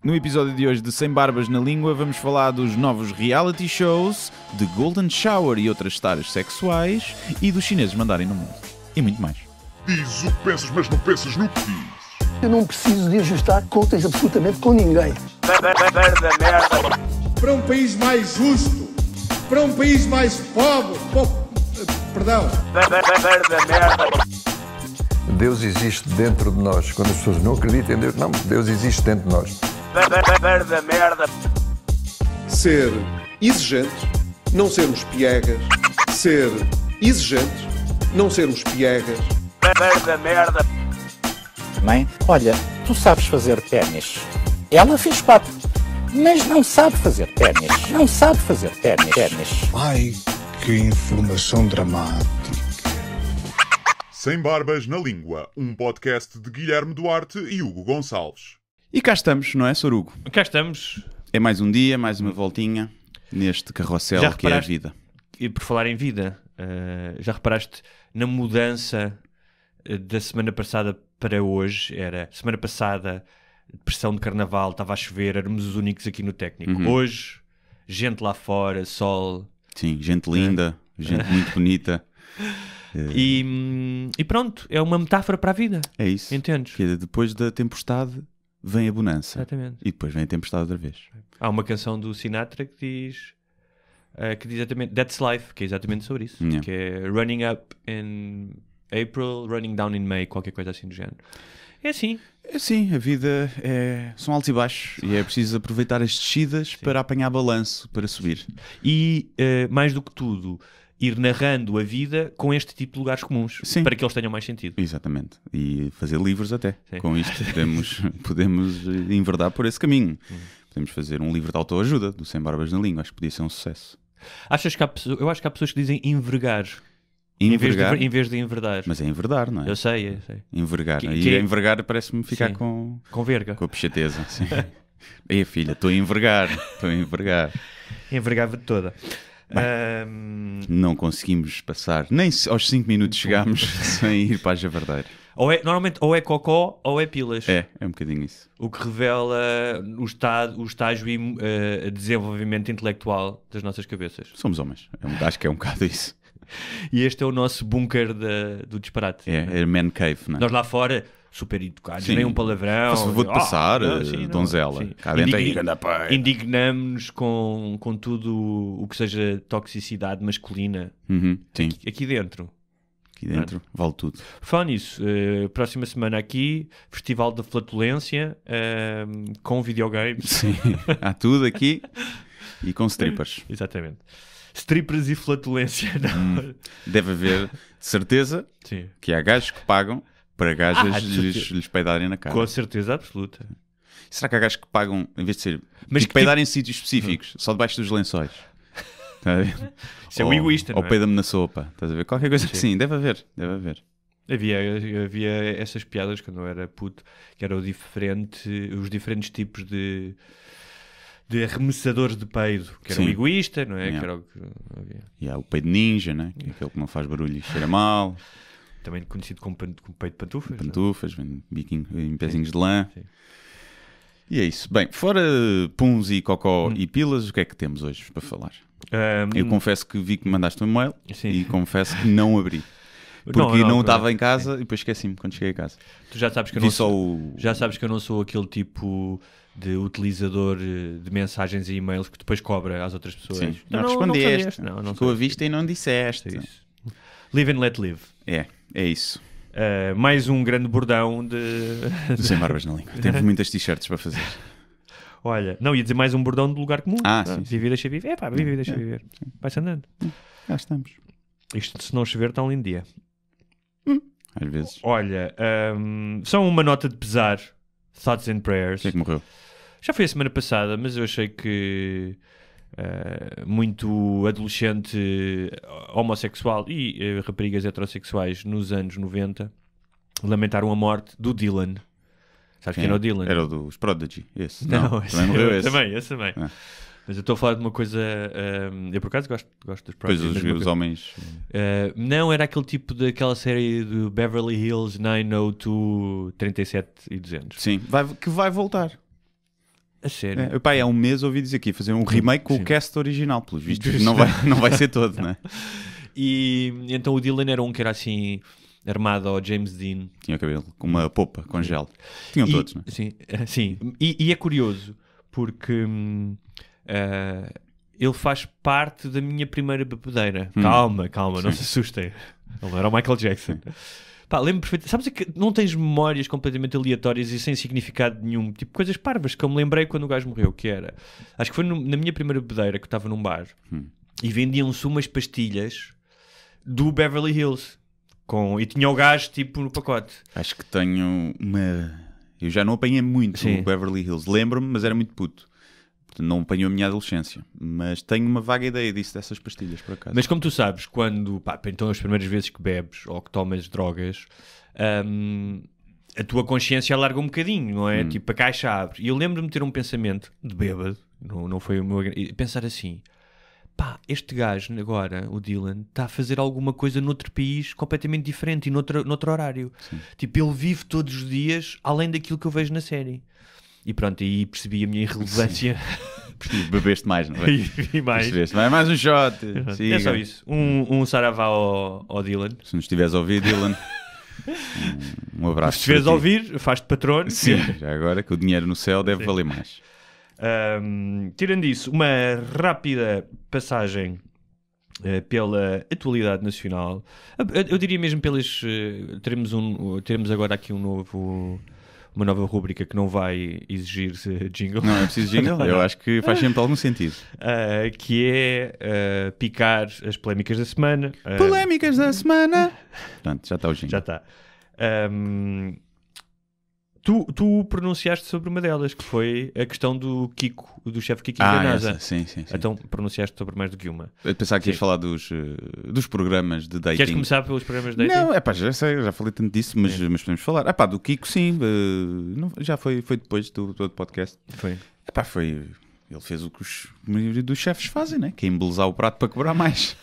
No episódio de hoje de Sem Barbas na Língua vamos falar dos novos reality shows, de Golden Shower e outras stars sexuais e dos chineses mandarem no mundo. E muito mais. Diz o que pensas, mas não pensas no que dizes. Eu não preciso de ajustar contas absolutamente com ninguém. Para um país mais justo, para um país mais pobre, perdão. Deus existe dentro de nós. Quando as pessoas não acreditam em Deus, não, Deus existe dentro de nós. Ser exigente, não sermos piegas. Ser exigente, não sermos piegas. Mãe, olha, tu sabes fazer ténis. Ela fez 4, mas não sabe fazer ténis. Não sabe fazer ténis. Ai, que informação dramática. Sem Barbas na Língua, um podcast de Guilherme Duarte e Hugo Gonçalves. E cá estamos, não é, Sr. Hugo? Cá estamos. É mais um dia, mais uma voltinha neste carrossel que é a vida. E por falar em vida, já reparaste na mudança da semana passada para hoje? Semana passada, pressão de carnaval, estava a chover, éramos os únicos aqui no técnico. Hoje, gente lá fora, sol. Sim, gente linda, gente muito bonita. E pronto, é uma metáfora para a vida. É isso. Entendes? Que depois da tempestade vem a bonança. Exatamente. E depois vem a tempestade outra vez. Há uma canção do Sinatra que diz exatamente That's Life, que é exatamente sobre isso. Yeah. Que é Running Up in April, Running Down in May, qualquer coisa assim do género. É assim. É assim, a vida são altos e baixos e é preciso aproveitar as descidas para apanhar balanço, para subir. E, mais do que tudo, ir narrando a vida com este tipo de lugares comuns, para que eles tenham mais sentido. Exatamente. E fazer livros até. Sim. Com isto podemos enverdar por esse caminho. Podemos fazer um livro de autoajuda do Sem Barbas na Língua. Acho que podia ser um sucesso. Eu acho que há pessoas que dizem envergar. Envergar? Em vez de enverdar. Mas é enverdar, não é? Eu sei. Envergar. Que E envergar parece-me ficar com verga. Com a pichateza. Sim. Ei, filha, estou a envergar. Envergava de toda. Não conseguimos passar, nem aos 5 minutos chegámos sem ir para a javardeira. Normalmente ou é cocó ou é pilas. É um bocadinho isso. O que revela o estágio e desenvolvimento intelectual das nossas cabeças. Somos homens. Acho que é um bocado isso. E este é o nosso bunker do disparate. É man cave, não é? Nós lá fora, super educados, nem um palavrão. Vou-te passar, donzela. Cá dentro aí, indignamos-nos com tudo o que seja toxicidade masculina. Sim. Aqui dentro. Vale tudo. Fala nisso, próxima semana aqui, Festival da Flatulência, com videogames. Sim, há tudo aqui e com strippers. Exatamente. Strippers e flatulência. Deve haver, de certeza, que há gajos que pagam para gajas lhes peidarem na cara. Com certeza absoluta. Será que há gajos que pagam, em vez de ser peidarem em sítios específicos, só debaixo dos lençóis? Isso é o egoísta, não é? Ou peida-me na sopa, estás a ver? Qualquer coisa assim, deve haver. Havia essas piadas quando eu era puto, que eram os diferentes tipos de arremessadores de peido, que era o egoísta, não é? Yeah. Que era o que havia. E há o peido ninja, né? Que é aquele que não faz barulho e cheira mal. Também conhecido como peido de pantufas. Pantufas, em pezinhos de lã. Sim. E é isso. Bem, fora puns e cocó e pilas, o que é que temos hoje para falar? Eu confesso que vi que me mandaste um e-mail e confesso que não abri. Porque não estava em casa e depois esqueci-me quando cheguei a casa. Tu já sabes que eu não sou aquele tipo de utilizador de mensagens e e-mails que depois cobra às outras pessoas. Sim. Não respondeste. Não ficou à vista e não disseste. Isso. Live and let live. É isso. Mais um grande bordão de Sem Barbas na Língua. Temos muitas t-shirts para fazer. Olha, não, ia dizer mais um bordão de lugar comum. Sim. Vive e deixa viver. Vive e deixa viver. Vai-se andando. Já estamos. Isto, se não chover, está um lindo dia. Às vezes. Olha, só uma nota de pesar. Thoughts and Prayers. Quem é que morreu? Já foi a semana passada, mas eu achei que muito adolescente homossexual e raparigas heterossexuais nos anos 90 lamentaram a morte do Dylan. Sabes quem era o Dylan? Era o dos Prodigy, esse. Não, também morreu esse. Esse também. Mas eu estou a falar de uma coisa... eu, por acaso, gosto dos Prodigy. Pois os homens... não, era aquele tipo daquela série do Beverly Hills 90237 e 200. Sim, que vai voltar. A sério? Há um mês ouvi dizer que ia fazer um remake com o cast original, pelos vistos. Não vai ser todo, não é? E então o Dylan era um que era assim, armado ao James Dean. Tinha o cabelo com uma popa, com gel. Tinham todos, não é? Sim. E é curioso, porque ele faz parte da minha primeira bebedeira. Calma, não se assustem. Ele era o Michael Jackson. Lembro perfeitamente. Sabes que não tens memórias completamente aleatórias e sem significado nenhum, tipo coisas parvas que eu me lembrei quando o gajo morreu, que era, acho que foi na minha primeira bebedeira, que eu estava num bar e vendiam-se umas pastilhas do Beverly Hills e tinha o gajo tipo no pacote. Acho que tenho uma... Eu já não apanhei muito o Beverly Hills, lembro-me, mas era muito puto. Não apanhou a minha adolescência, mas tenho uma vaga ideia dessas pastilhas, por acaso. Mas como tu sabes, quando, então as primeiras vezes que bebes ou que tomas drogas, a tua consciência alarga um bocadinho, não é? Tipo, a caixa abre. E eu lembro-me de ter um pensamento de bêbado, não foi o meu... Pensar assim, este gajo agora, o Dylan, está a fazer alguma coisa noutro país completamente diferente e noutro horário. Sim. Tipo, ele vive todos os dias além daquilo que eu vejo na série. E pronto, aí percebi a minha irrelevância. Bebeste mais, não é? E mais. Mais um shot. É só isso. Um saravá ao Dylan. Se nos estiveres a ouvir, Dylan, um abraço. Se estiveres a ouvir, faz-te patrono. Sim, já agora que o dinheiro no céu deve valer mais. Tirando isso, uma rápida passagem pela atualidade nacional. Eu diria mesmo pelas... teremos agora aqui uma nova rúbrica que não vai exigir jingle. Não é preciso jingle? Eu acho que faz sempre algum sentido. Que é picar as polémicas da semana. Polémicas da semana! Portanto, já está o jingle. Já está. Tu pronunciaste sobre uma delas, que foi a questão do Kiko, do chefe Kiko da NASA. Sim. Então pronunciaste sobre mais do que uma. Eu pensava que ias falar dos programas de dating. Queres começar pelos programas de dating? Não, já sei, já falei tanto disso, mas podemos falar. Do Kiko, sim. Já foi depois do podcast. Foi. Ele fez o que a maioria dos chefes fazem, né? Que é embelezar o prato para cobrar mais.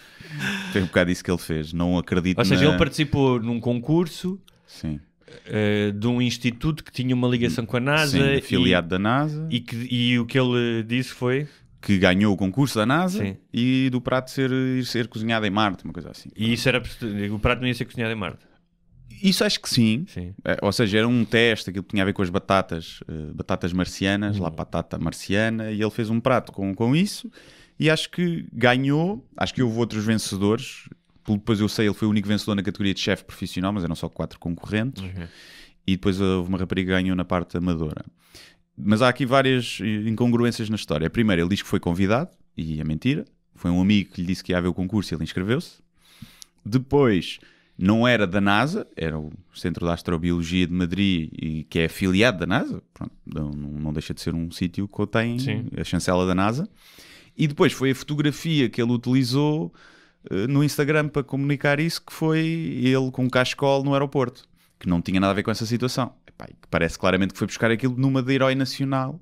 Foi um bocado isso que ele fez. Não acredito. Ou seja, ele participou num concurso. Sim. De um instituto que tinha uma ligação com a NASA. Sim, afiliado da NASA. E o que ele disse foi... Que ganhou o concurso da NASA e do prato ir ser cozinhado em Marte, uma coisa assim. E isso era... O prato não ia ser cozinhado em Marte? Isso acho que sim. Ou seja, era um teste, aquilo que tinha a ver com as batatas marcianas, lá batata marciana, e ele fez um prato com isso, e acho que ganhou. Acho que houve outros vencedores. Depois eu sei, ele foi o único vencedor na categoria de chefe profissional, mas eram só 4 concorrentes. E depois houve uma rapariga que ganhou na parte amadora. Mas há aqui várias incongruências na história. Primeiro, ele diz que foi convidado, e é mentira. Foi um amigo que lhe disse que ia haver o concurso e ele inscreveu-se. Depois, não era da NASA, era o Centro de Astrobiologia de Madrid, e que é afiliado da NASA. Pronto, não deixa de ser um sítio que contém a chancela da NASA. E depois foi a fotografia que ele utilizou no Instagram para comunicar isso, que foi ele com um cachecol no aeroporto, que não tinha nada a ver com essa situação. Que parece claramente que foi buscar aquilo numa de herói nacional.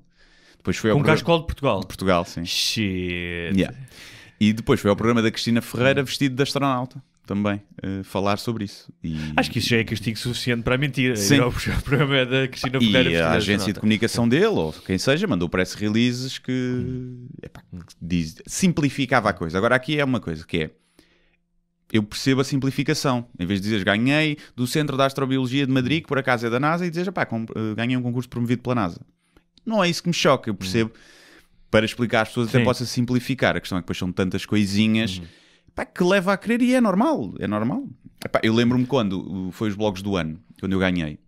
Depois foi com um cachecol de Portugal? De Portugal, sim. Shit. E depois foi ao programa da Cristina Ferreira vestido de astronauta, também, falar sobre isso. Acho que isso já é castigo suficiente para a mentira. Sim. O programa da Cristina Ferreira. E a agência de comunicação dele, ou quem seja, mandou press releases que simplificava a coisa. Agora aqui é uma coisa que é: eu percebo a simplificação. Em vez de dizeres ganhei do Centro de Astrobiologia de Madrid, que por acaso é da NASA, e dizes ganhei um concurso promovido pela NASA. Não é isso que me choca. Eu percebo, para explicar às pessoas, até possa simplificar. A questão é que depois são tantas coisinhas que leva a querer, e é normal. É normal. Eu lembro-me quando foi os blogs do ano, quando eu ganhei.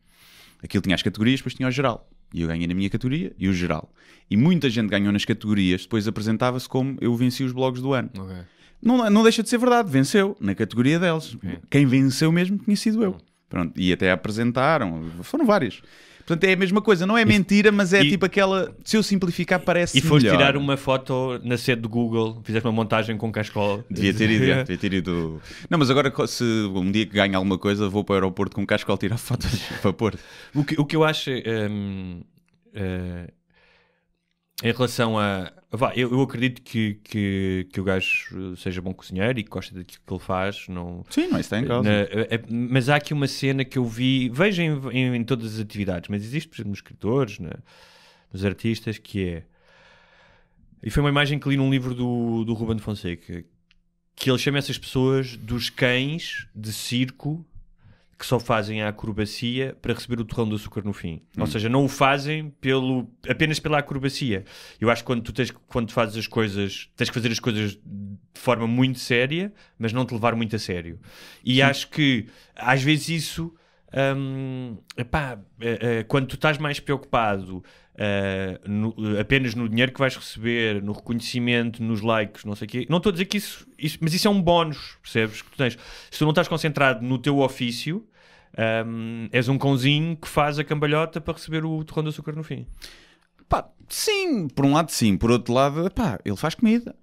Aquilo tinha as categorias, depois tinha o geral. E eu ganhei na minha categoria e o geral. E muita gente ganhou nas categorias, depois apresentava-se como eu venci os blogs do ano. Okay. Não deixa de ser verdade, venceu na categoria deles. Quem venceu mesmo tinha sido eu. Pronto, e até apresentaram, foram vários. Portanto, é a mesma coisa, não é mentira, mas é tipo aquela, se eu simplificar, parece melhor. E foste tirar uma foto na sede do Google, fizeste uma montagem com cachecol. Devia ter ido. Não, mas agora, se um dia que ganho alguma coisa, vou para o aeroporto com cachecol tirar fotos para pôr. O que eu acho em relação a... Eu acredito que o gajo seja bom cozinheiro e que gosta daquilo que ele faz. Sim, não está em causa. Mas há aqui uma cena que eu vi... Vejo em todas as atividades, mas existe, por exemplo, nos escritores, dos artistas, que é... E foi uma imagem que li num livro do Ruben Fonseca, que ele chama essas pessoas dos cães de circo que só fazem a acrobacia para receber o torrão de açúcar no fim. Ou seja, não o fazem apenas pela acrobacia. Eu acho que quando fazes as coisas, tens que fazer as coisas de forma muito séria, mas não te levar muito a sério. E acho que, às vezes, isso... quando tu estás mais preocupado apenas no dinheiro que vais receber, no reconhecimento, nos likes, não sei o quê, não estou a dizer que isso, mas isso é um bónus, percebes? Que tu tens. Se tu não estás concentrado no teu ofício, és um cãozinho que faz a cambalhota para receber o torrão de açúcar no fim. Sim, por um lado sim, por outro lado, ele faz comida.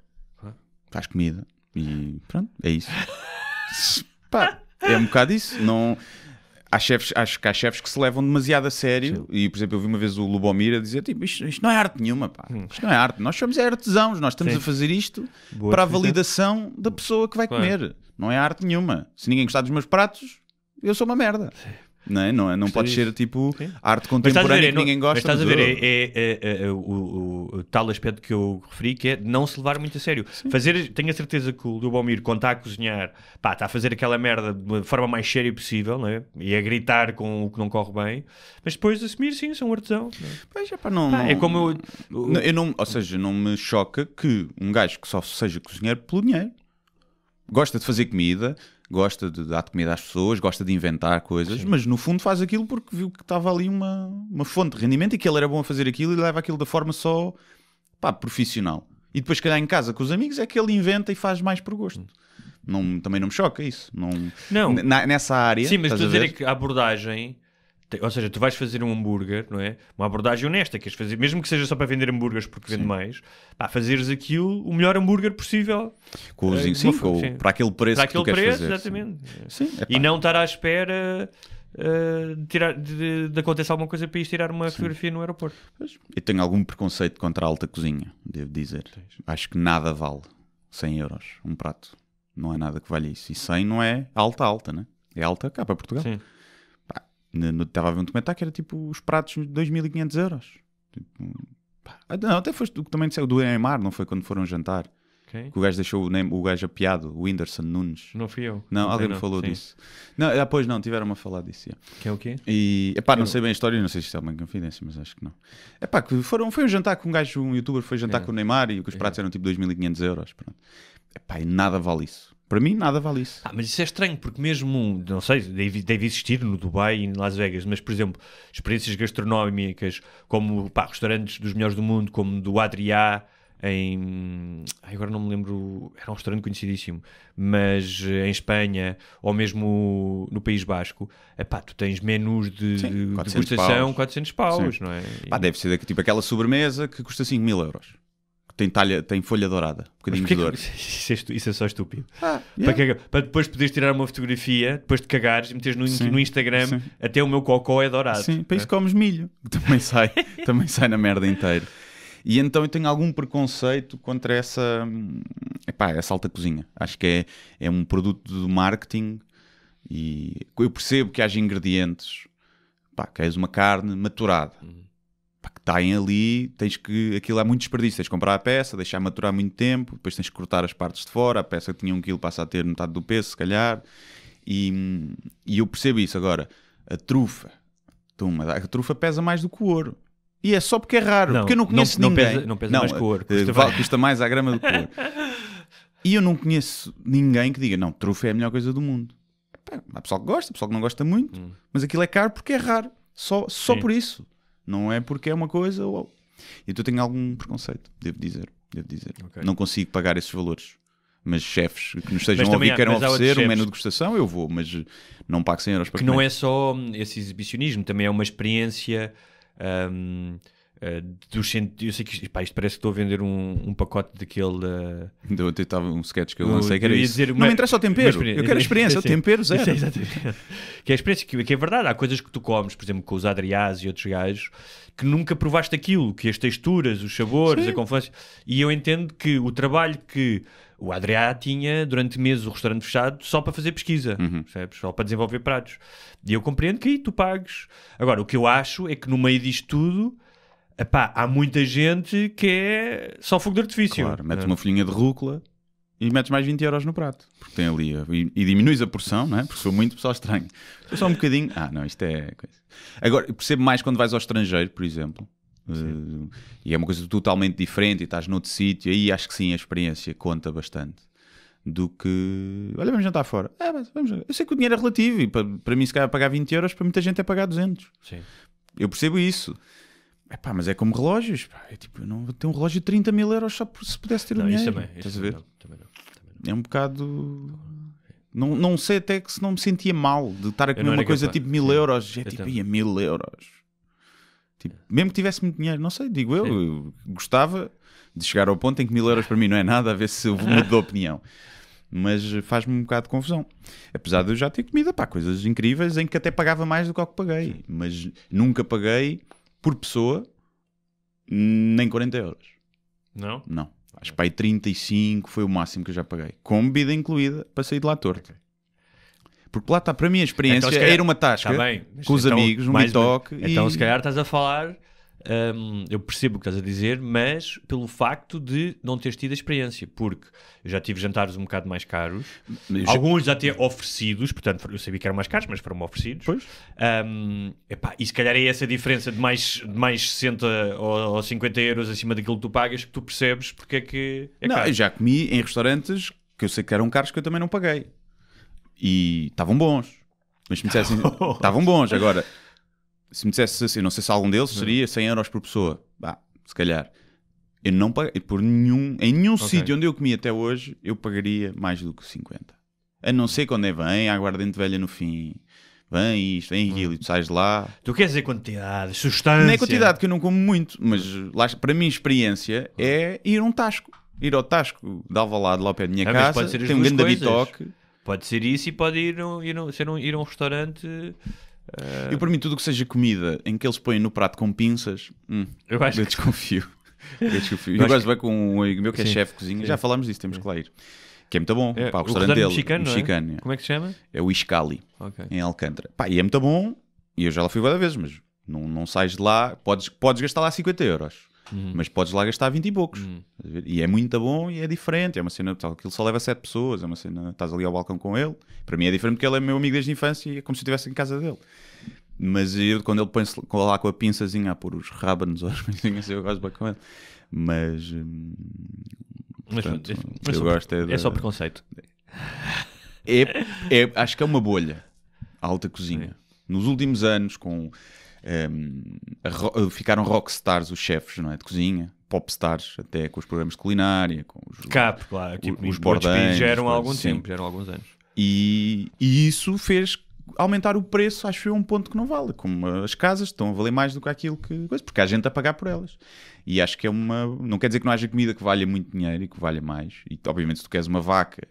Faz comida e pronto, é isso. É um bocado isso. Não... Acho que há chefes que se levam demasiado a sério. E, por exemplo, eu vi uma vez o Lubomir a dizer tipo, isto não é arte nenhuma, pá. Isto não é arte. Nós somos artesãos. Nós estamos a fazer isto para a validação da pessoa que vai comer. Não é arte nenhuma. Se ninguém gostar dos meus pratos, eu sou uma merda. Não pode ser tipo arte contemporânea que ninguém gosta. Mas estás a ver, o tal aspecto que eu referi, que é não se levar muito a sério. Tenho a certeza que o Lubomir, quando está a cozinhar, está a fazer aquela merda de forma mais séria possível, não é? E a gritar com o que não corre bem, mas depois assumir, sim, sou um artesão. É como ou seja, não me choca que um gajo que só seja cozinheiro pelo dinheiro, gosta de fazer comida, gosta de dar comida às pessoas, gosta de inventar coisas, mas no fundo faz aquilo porque viu que estava ali uma fonte de rendimento e que ele era bom a fazer aquilo e leva aquilo da forma só profissional. E depois, se calhar, em casa com os amigos é que ele inventa e faz mais por gosto. Também não me choca isso. Não. Nessa área. Sim, mas estou a dizer que a abordagem... Ou seja, tu vais fazer um hambúrguer, não é? Uma abordagem honesta, queres fazer, mesmo que seja só para vender hambúrgueres porque vende mais, fazeres aquilo, o melhor hambúrguer possível. Para aquele preço que tu queres fazer. Exatamente. Sim, e não estar à espera de acontecer alguma coisa para ir tirar uma fotografia no aeroporto. Eu tenho algum preconceito contra a alta cozinha, devo dizer. Acho que nada vale 100 euros um prato. Não é nada que valha isso. E 100 não é alta, né? É alta cá para Portugal. Sim. Estava a ver um documentário que era tipo os pratos de 2.500 euros. Não, até foste o que também disse, do Neymar, não foi quando foram jantar? Que o gajo deixou o gajo apiado, o Whindersson Nunes. Não fui eu. Não, alguém me falou disso. Não, pois não, tiveram-me a falar disso. Que é o quê? E, não sei bem a história, não sei se isto é uma confidência, mas acho que não. Que foi um jantar com um youtuber foi jantar com o Neymar e os pratos eram tipo 2.500 euros. Pronto. E nada vale isso. Para mim, nada vale isso. Mas isso é estranho, porque mesmo, não sei, deve existir no Dubai e em Las Vegas, mas, por exemplo, experiências gastronómicas como restaurantes dos melhores do mundo, como do Adrià agora não me lembro, era um restaurante conhecidíssimo, mas em Espanha ou mesmo no País Basco, tu tens menus de degustação 400 paus, não é? Deve ser tipo aquela sobremesa que custa 5.000 euros. Tem folha dourada, um bocadinho de dor. Isso é só estúpido. Para depois poderes tirar uma fotografia, depois de cagares e meteres no Instagram, até o meu cocó é dourado. Sim, para isso comes milho, que também sai na merda inteira. E então eu tenho algum preconceito contra essa alta cozinha. Acho que é um produto de marketing e eu percebo que haja ingredientes, queres uma carne maturada. Que estarem ali, aquilo é muito desperdício, tens de comprar a peça, deixar maturar muito tempo, depois tens que cortar as partes de fora, a peça que tinha 1 kg passa a ter metade do peso, se calhar, e eu percebo isso. Agora, a trufa pesa mais do que o ouro, e é só porque é raro, porque eu não conheço ninguém. Não pesa mais que o ouro, custa mais à grama do que o ouro. E eu não conheço ninguém que diga, não, trufa é a melhor coisa do mundo. Há pessoal que gosta, há pessoal que não gosta muito, mas aquilo é caro porque é raro, só por isso. Não é porque é uma coisa. Então eu tenho algum preconceito, devo dizer. Okay. Não consigo pagar esses valores. Mas chefes que nos estejam a ouvir e queiram oferecer um menu de degustação, eu vou, mas não pago 100 euros para comer. Que não é só esse exibicionismo, também é uma experiência dos sentidos. Eu sei que isto parece que estou a vender um pacote daquele. Eu estava um sketch que eu lancei que era isso. Não me interessa o tempero, eu quero a experiência, o tempero zero. Exatamente. Que é a experiência que é verdade. Há coisas que tu comes, por exemplo, com os Adriás e outros gajos, que nunca provaste aquilo, que as texturas, os sabores, a confluência. E eu entendo que o trabalho que o Adrià tinha durante meses o restaurante fechado só para fazer pesquisa, percebes? Só para desenvolver pratos. E eu compreendo que aí tu pagues. Agora, o que eu acho é que no meio disto tudo Epá, há muita gente que é só fogo de artifício. Claro, metes uma folhinha de rúcula e metes mais 20 euros no prato. Porque tem ali... E diminuis a porção, não é? Porque se for muito, pessoal estranho. Se for só um bocadinho... não, isto é... coisa. Agora, eu percebo mais quando vais ao estrangeiro, por exemplo. E é uma coisa totalmente diferente e estás noutro sítio. Aí acho que sim, a experiência conta bastante. Do que... Olha, vamos jantar fora. Mas vamos... Eu sei que o dinheiro é relativo. E para mim, se calhar, pagar 20 euros, para muita gente é pagar 200. Sim. Eu percebo isso. Mas é como relógios. É tipo, eu não vou ter um relógio de 30 mil euros só se pudesse ter o dinheiro. Isso também. Estás a ver? Também não. É um bocado... Não sei até que se não me sentia mal de estar a comer uma coisa tipo 1000 euros. É tipo, 1000 euros. Tipo, mesmo que tivesse muito dinheiro, não sei, digo eu gostava de chegar ao ponto em que 1000 euros para mim não é nada, a ver se eu mudo de opinião. Mas faz-me um bocado de confusão. Apesar de eu já ter comido coisas incríveis em que até pagava mais do que o que paguei. Mas nunca paguei por pessoa nem 40 euros. Não? Não. Acho que 35 foi o máximo que eu já paguei. Com bebida incluída para sair de lá torto. Okay. Porque lá está, para mim a experiência é ir uma tasca com os amigos, um bitoque. Então se calhar estás a falar... eu percebo o que estás a dizer, mas pelo facto de não teres tido a experiência, porque eu já tive jantares um bocado mais caros, alguns até oferecidos, portanto eu sabia que eram mais caros, mas foram oferecidos. Pois. E se calhar é essa a diferença de mais 60 ou 50 euros acima daquilo que tu pagas, que tu percebes porque é que é caro. Eu já comi em restaurantes que eu sei que eram caros que eu também não paguei e estavam bons, mas se me dissessem estavam bons. Agora, se me dissesse assim, não sei se algum deles seria 100 euros por pessoa. Se calhar. Eu não paguei em nenhum sítio onde eu comi até hoje, eu pagaria mais do que 50. A não ser quando vem a aguardente velha no fim. Vem isto, vem aquilo, e tu sais de lá. Tu queres dizer quantidade, substância? Não é quantidade, que eu não como muito, mas lá, para mim a experiência é ir a um tasco. Ir ao tasco de Alvalade, lá ao pé da minha casa, tem um grande bitoque. Pode ser isso e pode ir a um restaurante... Eu, para mim, tudo o que seja comida em que eles põem no prato com pinças, eu desconfio. Eu gosto de ver com um amigo meu que é chefe de cozinha. Já falámos disso, temos que lá ir. Que é muito bom. O restaurante dele, mexicano. Como é que se chama? É o Iscali, em Alcântara. E é muito bom. E eu já lá fui várias vezes, mas não sais de lá. Podes gastar lá 50 euros. Mas podes lá gastar 20 e poucos. E é muito bom e é diferente. É uma cena, aquilo só leva 7 pessoas. É uma cena, estás ali ao balcão com ele. Para mim é diferente porque ele é meu amigo desde a infância e é como se eu estivesse em casa dele. Mas quando ele põe-se lá com a pinçazinha a pôr os rábanos ou as coisinhas, eu gosto bem com ele. Mas eu gosto é só preconceito. Acho que é uma bolha a alta cozinha. Nos últimos anos, ficaram rockstars os chefes, não é, de cozinha, popstars, até com os programas de culinária, com os claro, os bordéis, já eram há algum tempo, já eram há alguns anos. E isso fez aumentar o preço, acho eu, um ponto que não vale. Como as casas estão a valer mais do que aquilo que... Porque há gente a pagar por elas. E acho que é uma... Não quer dizer que não haja comida que valha muito dinheiro e que valha mais. E obviamente se tu queres uma vaca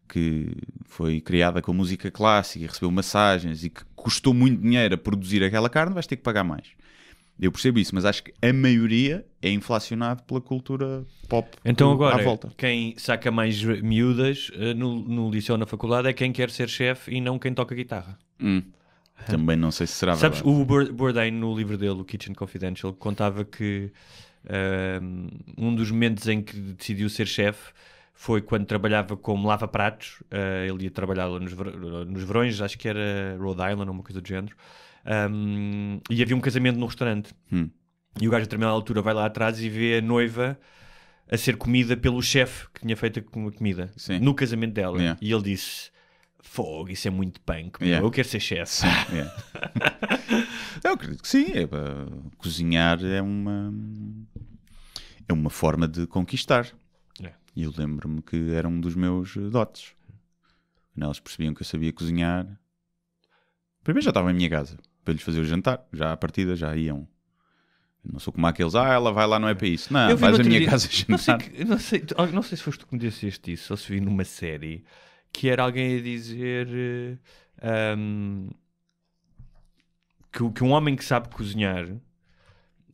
que foi criada com música clássica e recebeu massagens e que custou muito dinheiro a produzir aquela carne, vais ter que pagar mais. Eu percebo isso, mas acho que a maioria é inflacionado pela cultura pop. Então agora, à volta. Quem saca mais miúdas no liceu ou na faculdade é quem quer ser chefe e não quem toca guitarra. Também não sei se será verdade. Sabes, o Bourdain, no livro dele, o Kitchen Confidential, contava que um dos momentos em que decidiu ser chefe foi quando trabalhava como lava-pratos. Ele ia trabalhar lá nos verões, acho que era Rhode Island ou uma coisa do género. E havia um casamento no restaurante. E o gajo, a determinada altura, vai lá atrás e vê a noiva a ser comida pelo chefe que tinha feito a comida. Sim. No casamento dela. Yeah. E ele disse: fogo, isso é muito punk, eu quero ser chefe. Eu acredito que sim. Cozinhar é uma forma de conquistar. E eu lembro-me que era um dos meus dotes. Quando elas percebiam que eu sabia cozinhar, primeiro já estava em minha casa para lhes fazer o jantar, já à partida já iam. Eu não sou como aqueles, ela vai lá, não é para isso. Não, vais à minha casa jantar. Não sei se foste tu que me disseste isso, ou se vi numa série que era alguém a dizer que um homem que sabe cozinhar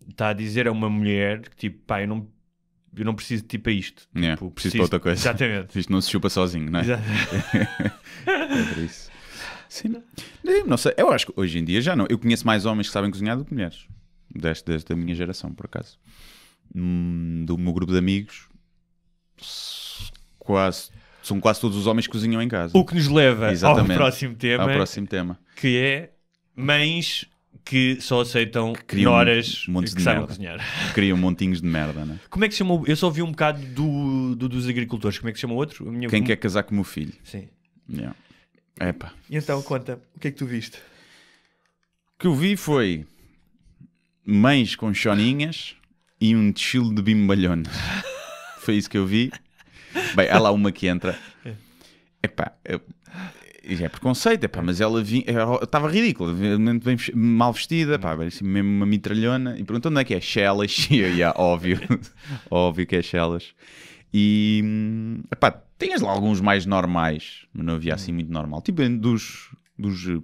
está a dizer a uma mulher que tipo, pá, eu não preciso de ti para isto. Tipo, preciso para outra coisa. Exatamente. Isto não se chupa sozinho, não é? É por isso. Sim. Não sei, eu acho que hoje em dia já não. Eu conheço mais homens que sabem cozinhar do que mulheres. da minha geração, por acaso. Do meu grupo de amigos, são quase todos os homens que cozinham em casa. O que nos leva ao próximo tema, que é mães que só aceitam noras que sabem cozinhar. Criam montinhos de merda, né? Como é que se chama? Eu só ouvi um bocado dos agricultores. Como é que se chama o outro? Quem quer casar com o meu filho. Sim. Yeah. Epa. E então, conta, o que é que tu viste? O que eu vi foi mães com choninhas e um desfile de bimbalhonas. Foi isso que eu vi. Bem, há lá uma que entra. Epá, é preconceito, epá, mas ela estava ridícula, bem mal vestida, epá, assim, mesmo uma mitralhona. E perguntou onde é que é? Shellas. E óbvio, óbvio que é Shellas. E epá, tinhas lá alguns mais normais, mas não havia assim muito normal. Tipo dos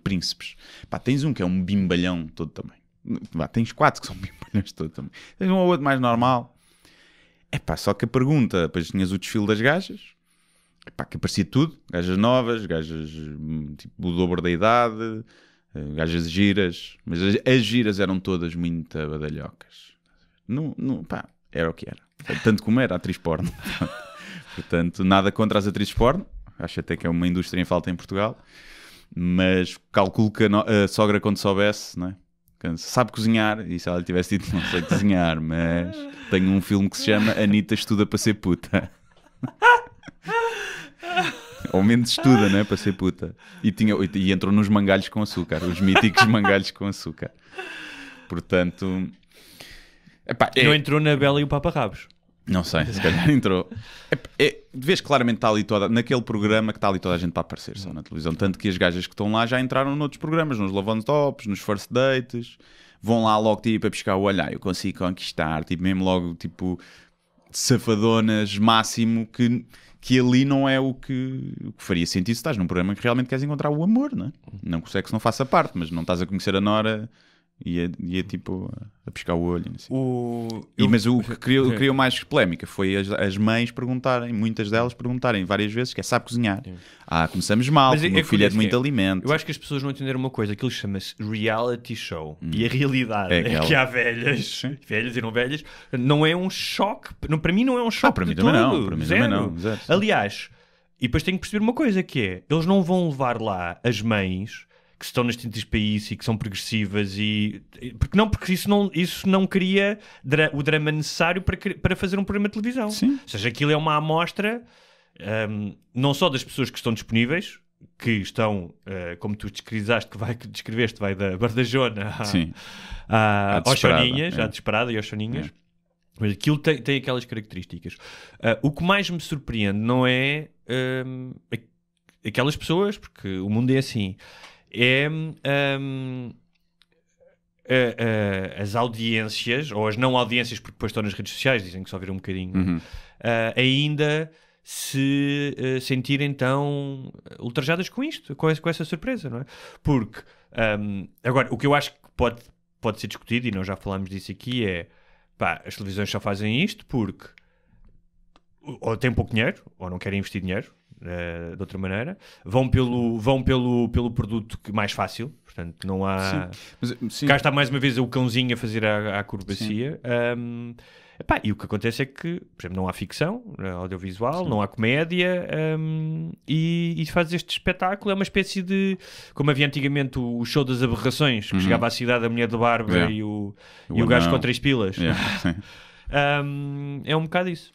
príncipes. Epá, tens um que é um bimbalhão todo também. Tens 4 que são bimbalhões todo também. Tens um ou outro mais normal. Epá, só que a pergunta, depois tinhas o desfile das gajas, epá, que aparecia tudo, gajas novas, gajas tipo o dobro da idade, gajas giras, mas as giras eram todas muito badalhocas. Pá, era o que era. Tanto como era atriz porno. Portanto, nada contra as atrizes porno, acho até que é uma indústria em falta em Portugal, mas calculo que a sogra, quando soubesse, não é? Sabe cozinhar, e se ela lhe tivesse dito não sei cozinhar, mas tenho um filme que se chama Anitta Estuda para Ser Puta. Ou menos estuda, né, para ser puta. E entrou nos mangalhos com açúcar, os míticos mangalhos com açúcar. Portanto, epá, não entrou na Bela e o Papa Rabos. Não sei, se calhar entrou. Vês claramente está ali naquele programa que está ali toda a gente para aparecer só na televisão. Tanto que as gajas que estão lá já entraram noutros programas, nos Love on Tops, nos First Dates. Vão lá logo tipo a piscar o olho. Eu consigo conquistar, tipo, mesmo logo tipo safadonas máximo, que ali não é o que faria sentido se estás num programa que realmente queres encontrar o amor, não é? Não consegues que não faça parte, mas não estás a conhecer a nora e é tipo a piscar o olho. Assim. Mas o que criou mais polémica foi as mães perguntarem, muitas delas perguntarem várias vezes que sabe cozinhar. Começamos mal, o meu filho é de muito alimento. Eu acho que as pessoas não entenderam uma coisa, aquilo chama-se reality show. E a realidade é que há velhas e não velhas, não é um choque. Para mim não é um choque. Para mim também não. Para mim também não. Aliás, e depois tenho que perceber uma coisa, que é, eles não vão levar lá as mães que estão nas tintas para isso e que são progressivas porque isso não cria o drama necessário para fazer um programa de televisão. Sim. Ou seja, aquilo é uma amostra não só das pessoas que estão disponíveis, que estão, como tu descreveste, vai da Bardajona aos Choninhas, à Desesperada e aos Choninhas. Mas aquilo tem aquelas características. O que mais me surpreende não é aquelas pessoas, porque o mundo é assim, as audiências, ou as não audiências, porque depois estão nas redes sociais, dizem que só viram um bocadinho, ainda se sentirem tão ultrajadas com isto, com essa surpresa, não é? Porque, agora, o que eu acho que pode ser discutido, e nós já falámos disso aqui, é, pá, as televisões só fazem isto porque ou têm pouco dinheiro, ou não querem investir dinheiro, de outra maneira, vão pelo produto mais fácil, portanto não há... Sim. Cá está mais uma vez o cãozinho a fazer a acrobacia. E o que acontece é que, por exemplo, não há ficção audiovisual, não há comédia, e faz este espetáculo, é uma espécie de, como havia antigamente o show das aberrações, que chegava à cidade a mulher de barba e o gajo com 3 pilas. É um bocado isso.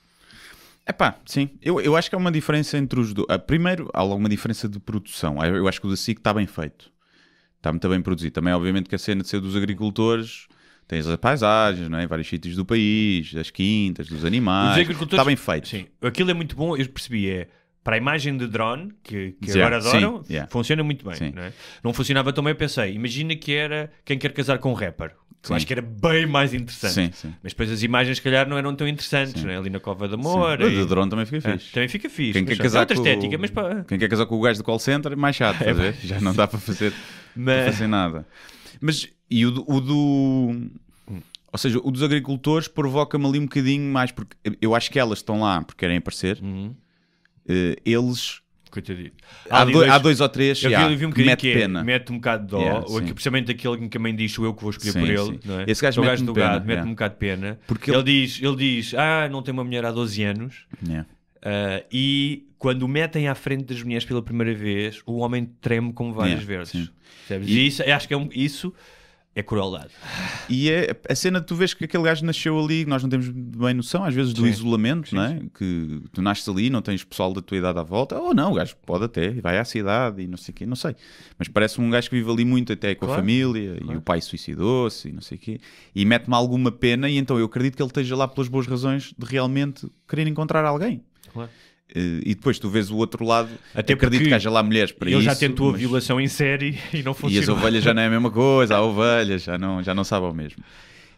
Sim. Eu acho que há uma diferença entre os dois. Primeiro, há alguma diferença de produção. Eu acho que o da SIC está bem feito. Está muito bem produzido. Também, obviamente, que a cena de ser dos agricultores, tens as paisagens, não é? Vários sítios do país, das quintas, dos animais. Está bem feito. Sim. Aquilo é muito bom. Eu percebi, para a imagem de drone, que agora adoram, funciona muito bem. Não é? Não funcionava tão bem, eu pensei, imagina que era Quem Quer Casar com um Rapper. Eu acho que era bem mais interessante. Sim. Mas depois as imagens, se calhar, não eram tão interessantes. Não é? Ali na Cova de Amor. O de drone também fica fixe. Também fica fixe. Quem quer casar estética, Quem quer casar com o gajo do call center é mais chato. Já não dá para fazer, fazer nada. Mas e o do... Ou seja, o dos agricultores provoca-me ali um bocadinho mais, porque eu acho que elas estão lá porque querem aparecer. Eles Coitadinho. Há dois ou três eu vi um que mete pena. Mete um bocado de dó, principalmente aquele em que a mãe diz eu que vou escolher por ele. Não é? Esse gajo mete-me pena. Mete-me um bocado de pena. Porque ele diz, não tem uma mulher há 12 anos. E quando o metem à frente das mulheres pela primeira vez, o homem treme como várias vezes. E isso, acho que isso é crueldade. E é a cena de tu vês que aquele gajo nasceu ali, nós não temos bem noção, às vezes, do isolamento, não é? Que tu nasces ali, não tens pessoal da tua idade à volta, ou não, o gajo pode até, vai à cidade e não sei o quê, não sei. Mas parece-me um gajo que vive ali muito até com a família, e o pai suicidou-se e não sei o quê, e mete-me alguma pena, e então eu acredito que ele esteja lá pelas boas razões de realmente querer encontrar alguém. Claro. E depois tu vês o outro lado, até acredito que haja lá mulheres para isso. Ele já tentou a violação em série e não funcionou. E as ovelhas já não é a mesma coisa, há ovelhas, já não sabe ao mesmo.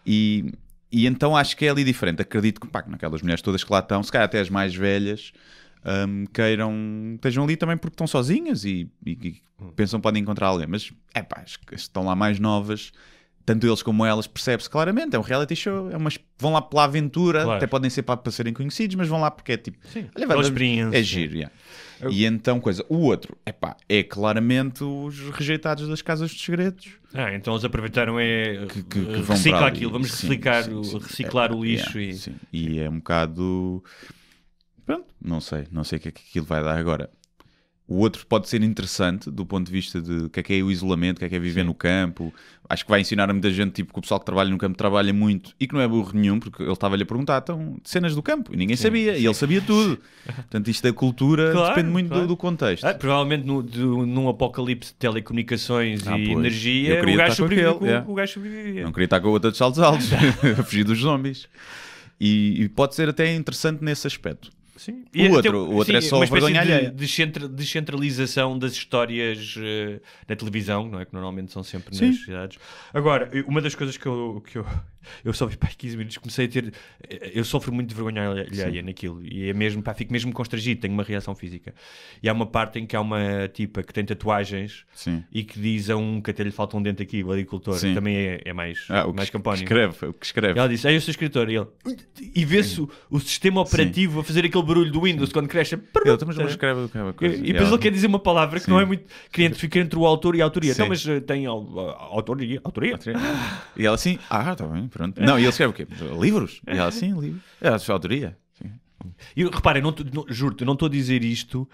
E então acho que é ali diferente. Acredito que naquelas mulheres todas que lá estão, se calhar até as mais velhas, estejam ali também porque estão sozinhas e pensam que podem encontrar alguém. Mas as que estão lá mais novas, tanto eles como elas, percebe-se claramente, é um reality show, vão lá pela aventura, até podem ser para serem conhecidos, mas vão lá porque é tipo, é giro. E então, o outro, é claramente os rejeitados das casas dos segredos. Então eles aproveitaram que vão reciclar aquilo, vamos reciclar o lixo. E é um bocado, pronto, não sei o que é que aquilo vai dar agora. O outro pode ser interessante do ponto de vista de o que é o isolamento, o que é viver no campo. Acho que vai ensinar a muita gente, tipo, que o pessoal que trabalha no campo trabalha muito e que não é burro nenhum, porque ele estava-lhe a perguntar, então, cenas do campo, e ninguém sabia, e ele sabia tudo. Portanto, isto da cultura depende muito do contexto. Provavelmente num apocalipse de telecomunicações e energia, o gajo sobrevivia. Não queria estar com a outra de saltos altos, a fugir dos zombies. E pode ser até interessante nesse aspecto. Sim. O outro é só vergonha alheia. Descentralização das histórias na televisão, não é? Que normalmente são sempre nas cidades. Agora, uma das coisas que eu só vi 15 minutos, comecei a ter. Eu sofro muito de vergonha alheia naquilo. E é mesmo, fico mesmo constrangido, tenho uma reação física. E há uma parte em que há uma tipa que tem tatuagens e que diz a que até lhe falta um dente aqui, o agricultor, que também é mais campónimo. O que escreve. Ela disse, eu sou escritor. E vê-se o sistema operativo a fazer aquele barulho do Windows quando cresce. Mas escreve coisa. E depois ele quer dizer uma palavra que não é muito. Que identifica entre o autor e a autoria. Então, mas tem autoria? E ela assim, está bem, pronto. Não, e ele escreve o quê? Livros? E ela assim, livros. É a sua autoria. E reparem, juro-te, não estou a dizer isto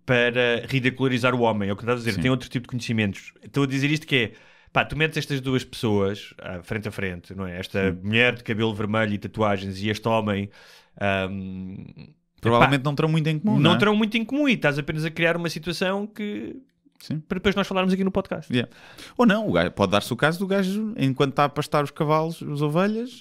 para ridicularizar o homem. É o que estás a dizer. Tem outro tipo de conhecimentos. Estou a dizer isto que é. Tu metes estas duas pessoas frente a frente, não é? Esta mulher de cabelo vermelho e tatuagens e este homem provavelmente não terão muito em comum. Não terão muito em comum e estás apenas a criar uma situação que para depois nós falarmos aqui no podcast. Ou não, pode dar-se o caso do gajo, enquanto está a pastar os cavalos, as ovelhas,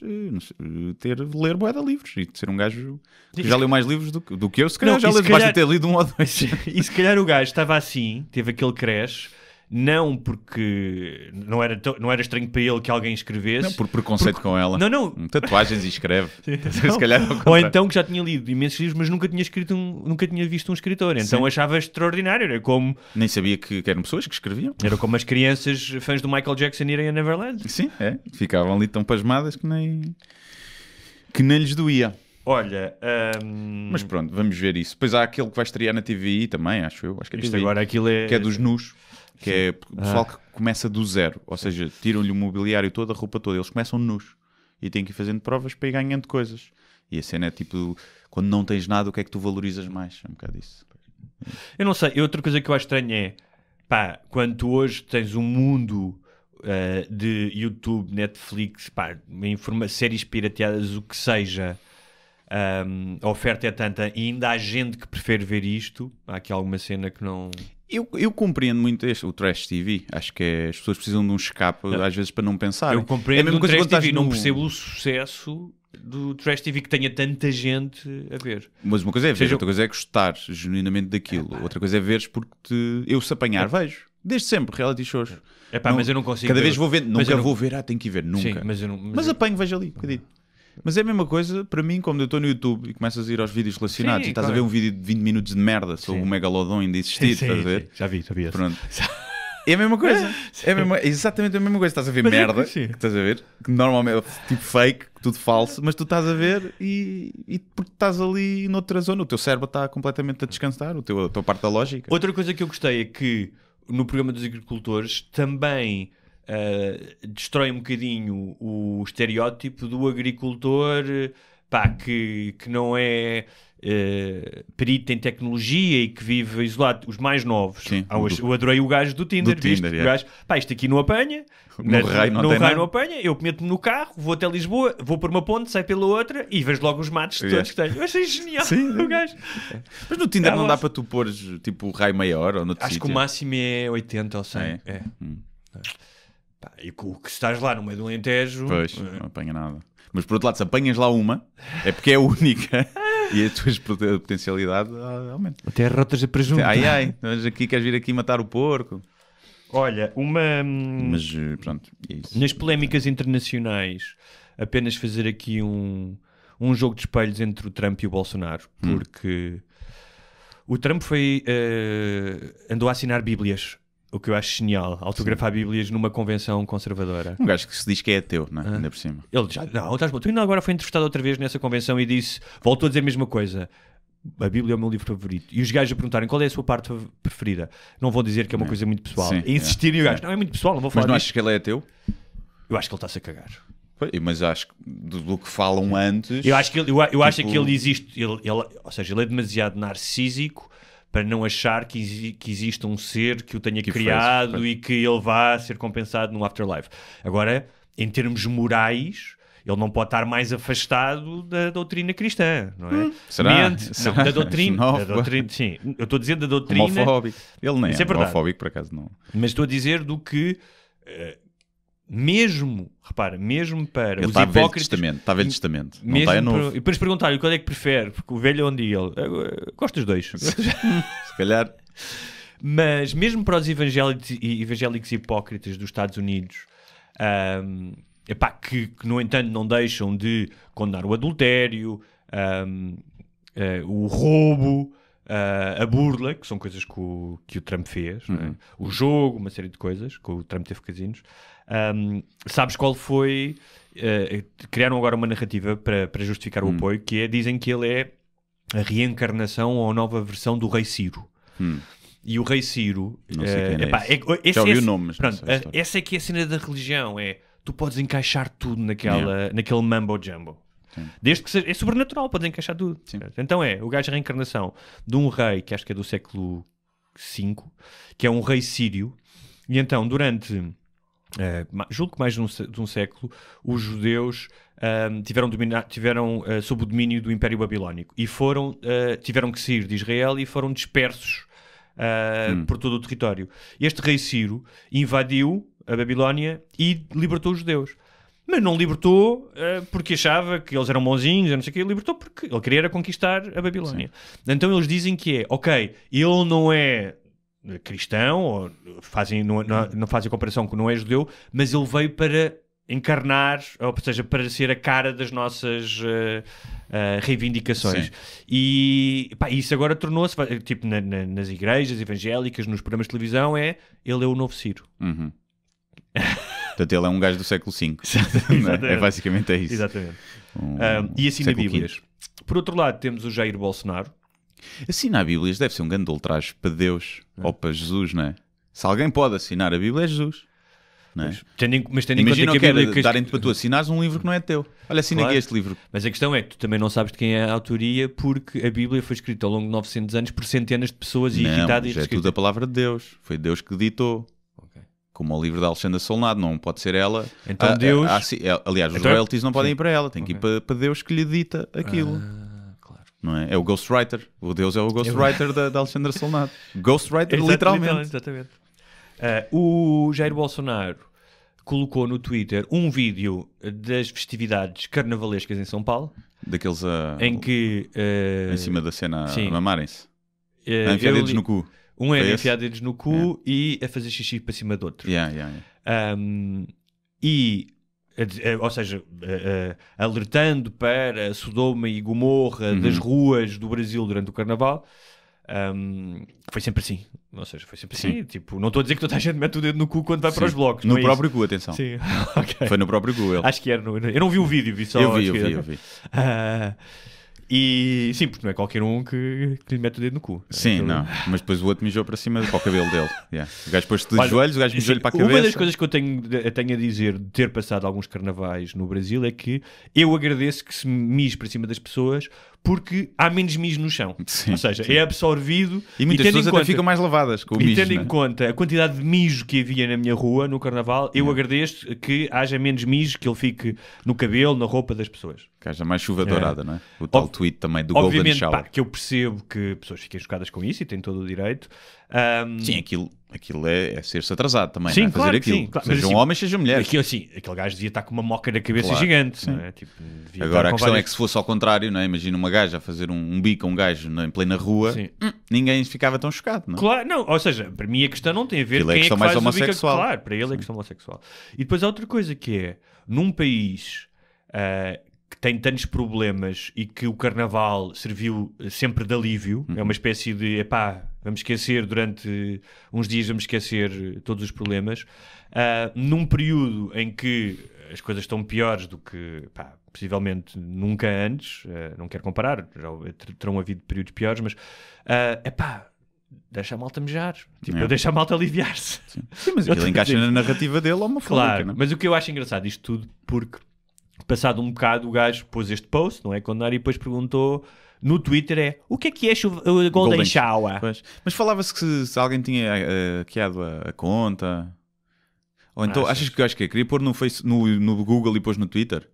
ler bué de livros e de ser um gajo que já leu mais livros do que eu, se calhar basta ter lido um ou dois. E se calhar o gajo estava assim, teve aquele crash. Não porque não era estranho para ele que alguém escrevesse. Não, por preconceito com ela. Não. Tatuagens e escreve. Se calhar ou então que já tinha lido imensos livros, mas nunca tinha visto um escritor. Então achava extraordinário. Era como... Nem sabia que eram pessoas que escreviam. Era como as crianças fãs do Michael Jackson irem a Neverland. Sim, ficavam ali tão pasmadas que nem lhes doía. Olha, mas pronto, vamos ver isso. Depois há aquele que vai estrear na TVI também, acho que é isto TVI, agora, aquilo é... que é dos nus. Que é o pessoal que começa do zero, ou seja, tiram-lhe o mobiliário todo, a roupa toda, eles começam nus e têm que ir fazendo provas para ir ganhando coisas. E a cena é tipo, quando não tens nada, o que é que tu valorizas mais? É um bocado isso. Eu não sei, outra coisa que eu acho estranho é, quando tu hoje tens um mundo de YouTube, Netflix, séries pirateadas, o que seja, a oferta é tanta e ainda há gente que prefere ver isto, há aqui alguma cena que não... Eu compreendo muito o Trash TV. Acho que as pessoas precisam de um escape, às vezes, para não pensar. Eu compreendo o Trash TV. Não percebo o sucesso do Trash TV que tenha tanta gente a ver. Mas uma coisa é ver, outra coisa é gostar genuinamente daquilo. Outra coisa é veres porque eu, se apanhar, vejo. Desde sempre, reality shows. Mas eu não consigo. Cada vez vou ver. Nunca vou ver. Tenho que ir ver. Nunca. Sim, mas apanho, vejo ali, um bocadinho. Mas é a mesma coisa para mim, quando eu estou no YouTube e começas a ir aos vídeos relacionados e estás a ver um vídeo de 20 minutos de merda sobre o Megalodon ainda existir, estás a ver? Já vi. Pronto. É a mesma coisa. É exatamente a mesma coisa. Estás a ver merda, que estás a ver, que normalmente é tipo fake, tudo falso, mas tu estás a ver e porque estás ali noutra zona, o teu cérebro está completamente a descansar, a tua parte da lógica. Outra coisa que eu gostei é que no programa dos agricultores também destrói um bocadinho o estereótipo do agricultor que não é perito em tecnologia e que vive isolado. Os mais novos. Sim, eu adorei o gajo do Tinder. O gajo, isto aqui não apanha. No raio não apanha. Eu meto-me no carro, vou até Lisboa, vou por uma ponte, saio pela outra e vejo logo os matos todos que tenho. Eu achei genial. Sim, o gajo. Mas no Tinder não dá para tu pôr tipo raio maior ou no Acho que o máximo é 80 ou 100. E o que estás lá no meio do Alentejo... Pois, não apanha nada. Mas por outro lado, se apanhas lá uma, é porque é a única e a tua potencialidade aumenta. Até rotas a presunto. Mas aqui queres vir aqui matar o porco. Olha, Mas pronto, é isso. Nas polémicas internacionais, apenas fazer aqui um jogo de espelhos entre o Trump e o Bolsonaro, porque o Trump andou a assinar bíblias. O que eu acho genial, autografar bíblias numa convenção conservadora. Um gajo que se diz que é ateu, não é? Ainda por cima. Ele já, tu ainda agora foi entrevistado outra vez nessa convenção e disse, voltou a dizer a mesma coisa. A Bíblia é o meu livro favorito. E os gajos a perguntarem qual é a sua parte preferida. Não vou dizer que é uma coisa muito pessoal. E insistirem, o gajo, não é muito pessoal, não vou falar Mas não achas que ele é ateu? Eu acho que ele está-se a cagar. Mas acho que do que falam antes... Eu acho que ele existe... Ou seja, ele é demasiado narcísico para não achar que existe um ser que o tenha criado e que ele vá ser compensado no afterlife. Agora, em termos morais, ele não pode estar mais afastado da doutrina cristã, não é? Será? Não, da doutrina, sim. Eu estou a dizer da doutrina... Homofóbico. Ele nem é homofóbico, por acaso não. Mas estou a dizer do que... mesmo para ele os hipócritas... Está velho testamento, não está novo. E depois perguntar-lhe qual é que prefere, porque o velho é onde ele... Gosto dos dois. Se calhar. Mas mesmo para os evangélicos hipócritas dos Estados Unidos, que no entanto não deixam de condenar o adultério, o roubo, a burla, que são coisas que o Trump fez, não é? O jogo, uma série de coisas, que o Trump teve casinos. Sabes qual foi? Criaram agora uma narrativa para justificar o apoio, que é, dizem que ele é a reencarnação ou a nova versão do Rei Ciro. E o Rei Ciro... Não sei quem é já ouvi o nome. Essa é que é a cena da religião, tu podes encaixar tudo naquele mambo-jumbo. Desde que seja, é sobrenatural, podes encaixar tudo. Então o gajo é a reencarnação de um rei, que acho que é do século V, que é um rei sírio, e então durante, julgo que mais de um século, os judeus tiveram sob o domínio do Império Babilónico e tiveram que sair de Israel e foram dispersos por todo o território. Este rei Ciro invadiu a Babilónia e libertou os judeus. Mas não libertou porque achava que eles eram bonzinhos, não sei o quê. Libertou porque ele queria conquistar a Babilónia. Sim. Então eles dizem que ele não é cristão, ou não fazem a comparação que não é judeu, mas ele veio para encarnar, ou seja, para ser a cara das nossas reivindicações. Sim. E isso agora tornou-se, tipo, nas igrejas evangélicas, nos programas de televisão, ele é o novo Ciro. Portanto, ele é um gajo do século V. Basicamente é isso. Exatamente. E assina Bíblias. Por outro lado, temos o Jair Bolsonaro. Assinar Bíblias deve ser um grande ultraje para Deus ou para Jesus, não é? Se alguém pode assinar a Bíblia, é Jesus. Não é? Mas tendo em conta que a Bíblia... darem-te para tu assinares um livro que não é teu. Olha, assina aqui este livro. Mas a questão é que tu também não sabes de quem é a autoria, porque a Bíblia foi escrita ao longo de 900 anos por centenas de pessoas e editada. Não, é tudo a palavra de Deus. Foi Deus que ditou. Como o livro da Alexandra Solnado, não pode ser ela. Então Deus... aliás, os royalties não podem ir para ela. Tem que ir para Deus que lhe dita aquilo. Claro. Não é? É o Ghostwriter. O Deus é o Ghostwriter da Alexandra Solnado. Ghostwriter, literalmente. Exatamente. O Jair Bolsonaro colocou no Twitter um vídeo das festividades carnavalescas em São Paulo. Daqueles em que... em cima da cena a mamarem-se. A enfiar dedos no cu. Um é a enfiar dedos no cu e a fazer xixi para cima do outro. Ou seja, alertando para Sodoma e Gomorra das ruas do Brasil durante o Carnaval. Foi sempre assim. Ou seja, foi sempre assim. Tipo, não estou a dizer que toda a gente mete o dedo no cu quando vai para os blocos. No próprio cu, atenção. Sim. Okay. Foi no próprio cu. Acho que era. Eu não vi o vídeo, vi só. Eu vi. E sim, porque não é qualquer um que lhe mete o dedo no cu. Sim, não. Mas depois o outro mijou para cima para o cabelo dele. O gajo pôs-se de joelhos, o gajo mijou-lhe para a cabeça. Uma das coisas que eu tenho a dizer de ter passado alguns carnavais no Brasil é que eu agradeço que se mise para cima das pessoas, porque há menos mijo no chão. Sim, ou seja, é absorvido. E muitas pessoas até ficam mais lavadas com o mijo. E tendo em conta a quantidade de mijo que havia na minha rua no carnaval, eu agradeço que haja menos mijo, que ele fique no cabelo, na roupa das pessoas. Que haja mais chuva dourada, não é? O tal tweet também do Golden Shower. Que eu percebo que pessoas fiquem chocadas com isso e têm todo o direito. Sim, aquilo é ser-se atrasado também, sim, não é? Claro, fazer aquilo. sim, claro. Sejam homens, sejam mulheres. Aquele gajo devia estar com uma moca na cabeça gigante. Não é? Tipo, agora a questão é que se fosse ao contrário, não é? Imagina uma gaja a fazer um bico a um gajo em plena rua, ninguém ficava tão chocado, não é? Claro, não, ou seja, para mim a questão não tem a ver com quem é que mais faz homossexual. O bico. Claro, para ele é questão homossexual. E depois há outra coisa que é, num país que tem tantos problemas e que o carnaval serviu sempre de alívio, é uma espécie de, vamos esquecer durante uns dias, vamos esquecer todos os problemas, num período em que as coisas estão piores do que, possivelmente nunca antes, não quero comparar, já terão havido períodos piores, mas, deixa a malta mejar, deixa a malta aliviar-se. Sim, mas aquilo encaixa na narrativa dele homofóbica, claro, não é? Mas o que eu acho engraçado isto tudo, porque passado um bocado o gajo pôs este post, não é, condenar, e depois perguntou no Twitter o que é o Golden Shower? Pois. Mas falava-se que se alguém tinha hackeado a conta, ou então achas que o gajo queria pôr no Google e pôs no Twitter?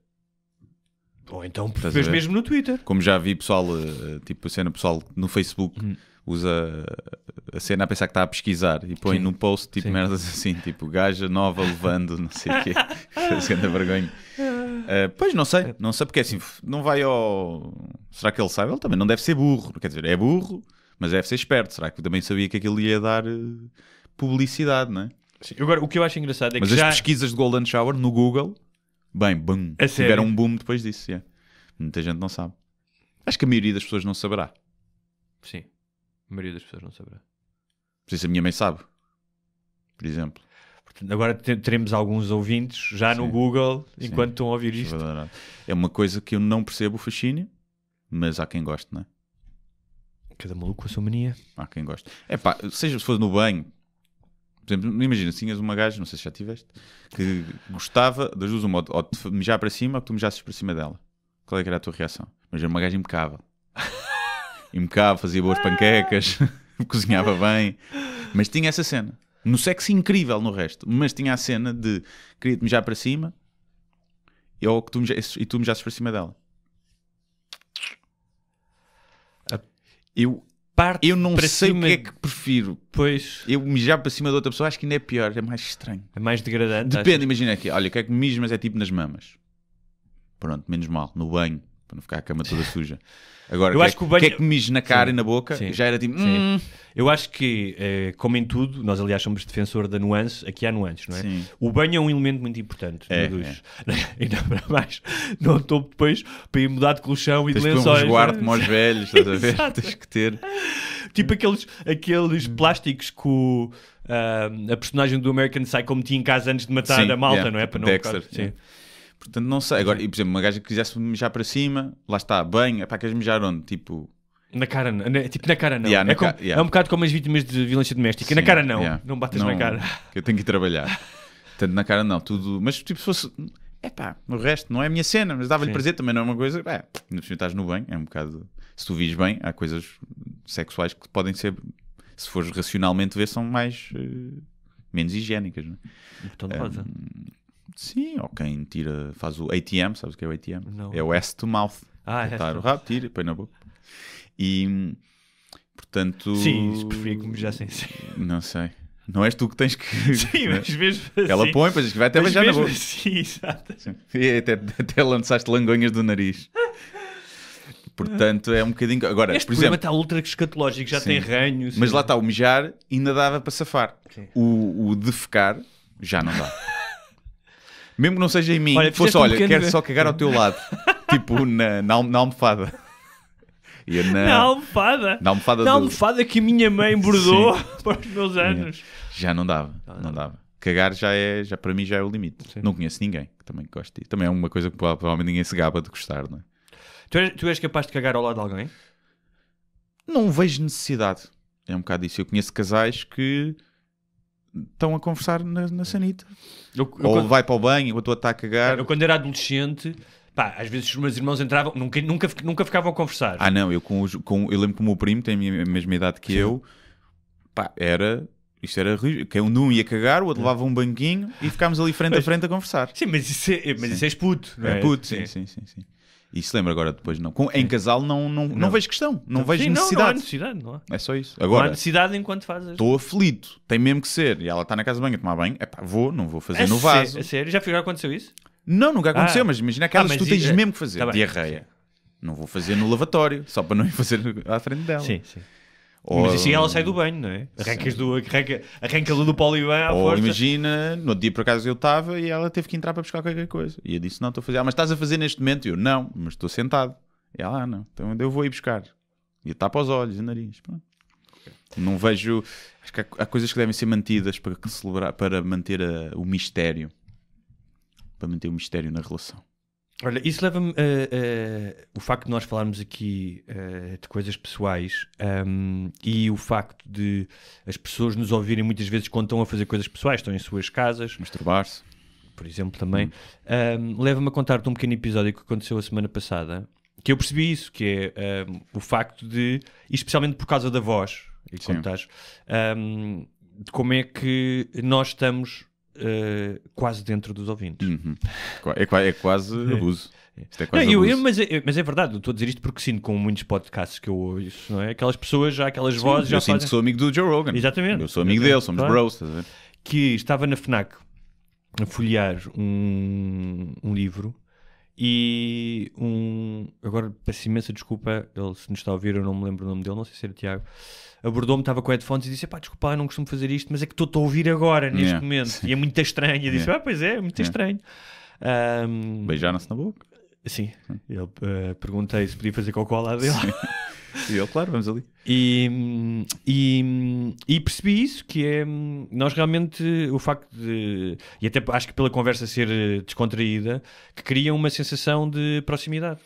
Ou então fez mesmo no Twitter. Como já vi pessoal, tipo a cena pessoal no Facebook usa a cena a pensar que está a pesquisar e põe no post tipo merdas assim, tipo gaja nova levando não sei o quê, fazendo a vergonha. Pois não sei porque assim, não vai ao... Será que ele sabe? Ele também não deve ser burro, quer dizer, é burro, mas deve ser esperto. Será que também sabia que aquilo ia dar publicidade, não é? Sim. Agora, o que eu acho engraçado é mas que as pesquisas de Golden Shower no Google, boom, tiveram um boom depois disso. Muita gente não sabe. Acho que a maioria das pessoas não saberá. Sim, a maioria das pessoas não saberá. Por isso a minha mãe sabe, por exemplo. Portanto, agora teremos alguns ouvintes já no Google enquanto estão a ouvir isto. É uma coisa que eu não percebo o fascínio, mas há quem goste, não é? Cada maluco com a sua mania. Há quem goste. Seja se for no banho, por exemplo, imagina, tinhas uma gaja, não sei se já tiveste, que gostava das duas, ou de mijar para cima ou que tu mijasses para cima dela. Qual é que era a tua reação? Mas era uma gaja impecável. Impecável, fazia boas panquecas, cozinhava bem, mas tinha essa cena. No sexo incrível no resto, mas tinha a cena de queria-te mijar para cima ou que tu mijasses para cima dela. Eu não sei o que é que prefiro. Pois. Eu mijar para cima de outra pessoa acho que ainda é pior, é mais estranho. É mais degradante. Depende, imagina aqui, olha, o que é que mijo, mas é tipo nas mamas. Pronto, menos mal, no banho, para não ficar a cama toda suja. Agora, o que é que mijo na cara e na boca, já era tipo... Eu acho que, como em tudo, nós aliás somos defensor da nuance, aqui há nuances, não é? Sim. O banho é um elemento muito importante. Ainda para mais, não estou depois para ir mudar de colchão e de lençóis. Tens de resguardo como aos velhos, estás a ver? Tens que ter... Tipo aqueles plásticos que a personagem do American Psycho metia em casa antes de matar a malta, não é? Para não Dexter, Portanto, não sei. Agora, e, por exemplo, uma gaja que quisesse mijar para cima, lá está, bem, queres mijar onde? Tipo... Na cara não. Tipo, na cara não. É um bocado como as vítimas de violência doméstica. Sim, na cara não. Não batas na cara. Que eu tenho que ir trabalhar. Portanto, na cara não. Tudo... Mas, tipo, se fosse... no resto, não é a minha cena, mas dava-lhe prazer, também não é uma coisa... Se estás no bem, é um bocado... Se tu vis bem, há coisas sexuais que podem ser... Se fores racionalmente ver, são mais... menos higiênicas, não é? Botão de rosa. Sim, ou quem faz o ATM, sabes o que é o ATM? Não. É o ass to mouth. É. O rabo, tira e põe na boca. E, portanto... Sim, isso preferia que me mejassem. Não sei. Não és tu que tens que... Sim, mas mesmo assim... Ela põe, depois vai até beijar na boca. Sim, exato. Sim. E até lançaste langonhas do nariz. Portanto, é um bocadinho... Agora, este por exemplo, está ultra escatológico, já tem ranhos. Mas lá está, o mijar ainda dava para safar. O defecar já não dá. Mesmo que não seja em mim, quero só cagar ao teu lado. Tipo na almofada. Na almofada. Na almofada que a minha mãe bordou para os meus anos. Já não dava. Não dava. Cagar já para mim já é o limite. Sim. Não conheço ninguém que também goste disso. Também é uma coisa que provavelmente ninguém se gaba de gostar, não é? Tu és capaz de cagar ao lado de alguém? Não vejo necessidade. É um bocado isso. Eu conheço casais que estão a conversar na sanita. Ou vai para o banho, ou estou a estar a cagar. Eu quando era adolescente, às vezes os meus irmãos entravam, nunca ficavam a conversar. Não, eu lembro que o meu primo tem a mesma idade que eu. Isto era rígido. Que um ia cagar, o outro levava um banquinho e ficámos ali frente a frente a conversar. Sim, mas isso é puto, não é? É puto, sim. E se lembra agora depois não. Em casal não vejo questão, não vejo necessidade. Não há necessidade, não há. É só isso. Agora, não há necessidade enquanto fazes. Estou aflito, tem mesmo que ser. E ela está na casa de banho a tomar banho, não vou fazer no vaso. É sério? Já aconteceu isso? Não, nunca aconteceu, mas imagina aquelas que tu tens mesmo que fazer. Diarreia. Não vou fazer no lavatório, só para não ir fazer à frente dela. Sim. Mas assim ela sai do banho, não é? Arranca-lhe do poliban à força. Ou imagina, no dia por acaso eu estava e ela teve que entrar para buscar qualquer coisa. E eu disse, não, estou a fazer. Mas estás a fazer neste momento? E eu, não, mas estou sentado. E ela, não, então eu vou ir buscar. E eu tapo os olhos e o nariz. Pronto. Não vejo... Acho que há coisas que devem ser mantidas para celebrar, para manter o mistério. Para manter o mistério na relação. Olha, isso leva-me o facto de nós falarmos aqui de coisas pessoais e o facto de as pessoas nos ouvirem muitas vezes quando estão a fazer coisas pessoais, estão em suas casas, masturbar-se, por exemplo, também, leva-me a contar-te um pequeno episódio que aconteceu a semana passada, que eu percebi isso, que é o facto de, especialmente por causa da voz, e contares, de como é que nós estamos quase dentro dos ouvintes. É quase abuso. Isto é quase abuso. Mas é verdade, eu estou a dizer isto porque sinto com muitos podcasts que eu ouço, não é? Aquelas pessoas, já aquelas vozes... Eu sinto que sou amigo do Joe Rogan. Exatamente. Eu sou amigo dele, somos bros. Estás a ver? Que estava na FNAC a folhear um livro e agora peço imensa desculpa, ele se nos está a ouvir, eu não me lembro o nome dele, não sei se era Tiago, abordou-me, estava com headphones e disse, desculpa, eu não costumo fazer isto, mas é que estou a ouvir agora, neste momento, sim. E é muito estranho. E eu disse, pois é muito estranho. Beijaram-se na boca? Sim. Eu perguntei se podia fazer cocó lá dele. E ele, claro, vamos ali. E percebi isso, que é nós realmente, o facto de, e até acho que pela conversa ser descontraída, que cria uma sensação de proximidade.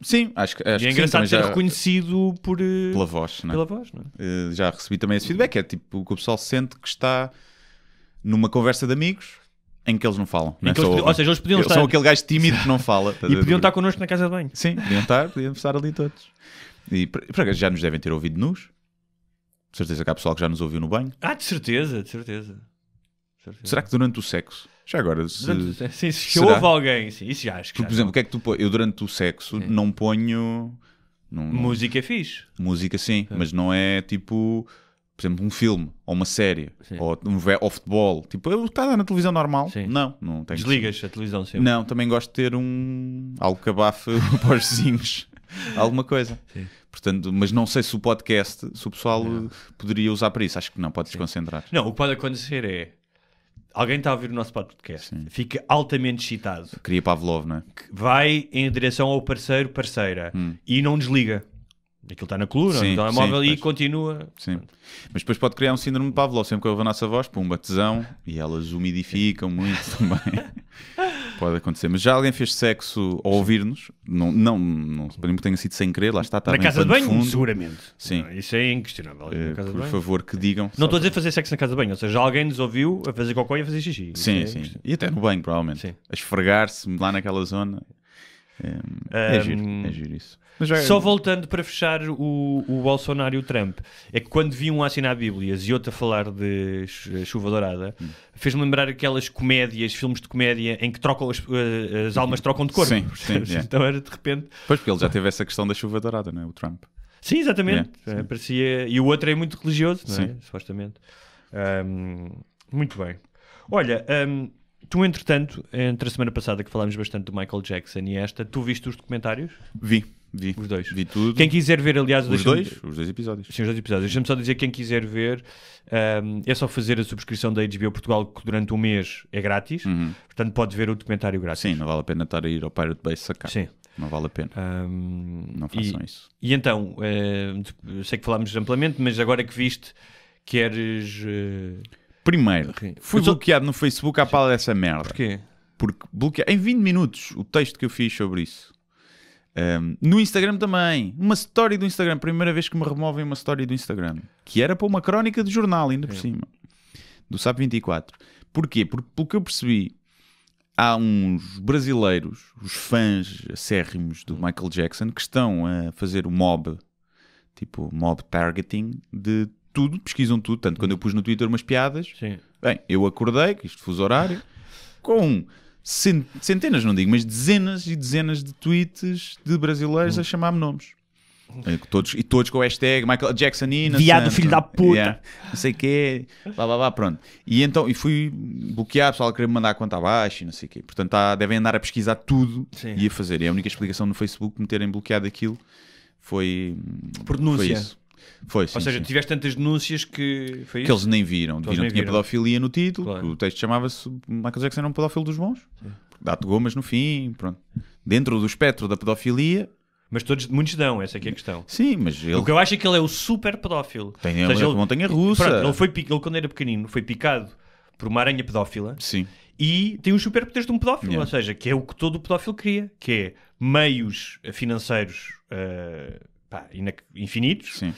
Sim, acho que é engraçado ser reconhecido pela voz, não é? Pela voz, não é? Já recebi também esse feedback, é tipo que o pessoal sente que está numa conversa de amigos em que eles não falam. Não é? Ou seja, eles podiam estar... São aquele gajo tímido que não fala. E podiam estar connosco na casa de banho. Sim, podiam estar ali todos. E por acaso já nos devem ter ouvido nus. De certeza que há pessoal que já nos ouviu no banho. De certeza. Será que durante o sexo? Já agora, se houve alguém, sim, isso já acho que. Porque, por exemplo, o que é que tu pões? Eu durante o sexo não ponho. Música é fixe. Música sim, mas não é tipo, por exemplo, um filme, ou uma série, ou futebol. Tipo, eu está a dar na televisão normal. Sim. Não tenho. Desligas a televisão sempre. Não, também gosto de ter algo que abafe para os vizinhos. Alguma coisa. Sim. Portanto, mas não sei se o podcast, se o pessoal poderia usar para isso. Acho que não, pode desconcentrar. Não, o que pode acontecer é alguém está a ouvir o nosso podcast, fica altamente excitado. Cria Pavlov, não é? Vai em direção ao parceiro, parceira, e não desliga. Aquilo está na coluna, no telemóvel e continua. Sim. Mas depois pode criar um síndrome de Pavlov. Sempre que eu ouvo a nossa voz, pumba, tesão, e elas umidificam muito também. Pode acontecer. Mas já alguém fez sexo ao ouvir-nos? Não que tenha sido sem querer, lá está. Na casa de banho, fundo. Seguramente. Sim. Não, isso é inquestionável. Por favor, que digam. Não estou a dizer fazer sexo na casa de banho, ou seja, alguém nos ouviu a fazer cocó e a fazer xixi. Sim. E até no banho, provavelmente. Sim. A esfregar-se lá naquela zona. É giro isso. Só voltando para fechar o Bolsonaro e o Trump, é que quando vi um a assinar Bíblias e outro a falar de chuva dourada, fez-me lembrar aquelas comédias, filmes de comédia em que trocam as almas trocam de corpo. Sim. Então era de repente. Pois, porque ele já teve essa questão da chuva dourada, não é? O Trump. Sim, exatamente. Parecia... E o outro é muito religioso, não é? Supostamente. Muito bem. Olha, tu, entretanto, entre a semana passada que falámos bastante do Michael Jackson e esta, tu viste os documentários? Vi. Os dois. Vi tudo. Quem quiser ver, aliás... Os dois episódios. Sim, os dois episódios. Deixa-me só dizer que quem quiser ver, é só fazer a subscrição da HBO Portugal, que durante um mês é grátis. Portanto, pode ver o documentário grátis. Sim, não vale a pena estar a ir ao Pirate Bay sacar. Sim. Não vale a pena. Não façam isso. E então, sei que falámos amplamente, mas agora que viste, queres... Primeiro, fui bloqueado no Facebook à pala dessa merda. Porquê? Porque bloqueado em 20 minutos o texto que eu fiz sobre isso. No Instagram também. Uma story do Instagram. Primeira vez que me removem uma story do Instagram. Que era para uma crónica de jornal, ainda por cima. Do SAP 24. Porquê? Porque, pelo que eu percebi, há uns brasileiros, os fãs acérrimos do Michael Jackson, que estão a fazer o mob, tipo mob targeting, de tudo, pesquisam tudo. Tanto quando eu pus no Twitter umas piadas, bem, eu acordei, que isto fuso horário, com centenas, não digo, mas dezenas e dezenas de tweets de brasileiros a chamar-me nomes. Todos com o hashtag Michael Jackson viado filho da puta, não sei o quê, pronto. E fui bloqueado, o pessoal queria me mandar a conta abaixo e não sei o quê. Portanto, devem andar a pesquisar tudo e a fazer. E a única explicação no Facebook de me terem bloqueado aquilo foi por denúncia. Foi isso. Ou seja, tiveste tantas denúncias que foi isso? Que eles nem viram. Tinha pedofilia no título, claro. O texto chamava-se Michael Jackson era um pedófilo dos bons. Dá-te gomas no fim, pronto. Dentro do espectro da pedofilia. Mas muitos dão, essa é que é a questão. Sim, mas ele... O que eu acho é que ele é o super pedófilo. Tem uma montanha-russa. Ele quando era pequenino, foi picado por uma aranha pedófila. Sim. E tem os superpoderes de um pedófilo. Ou seja, que é o que todo pedófilo queria. Que é meios financeiros infinitos. Sim.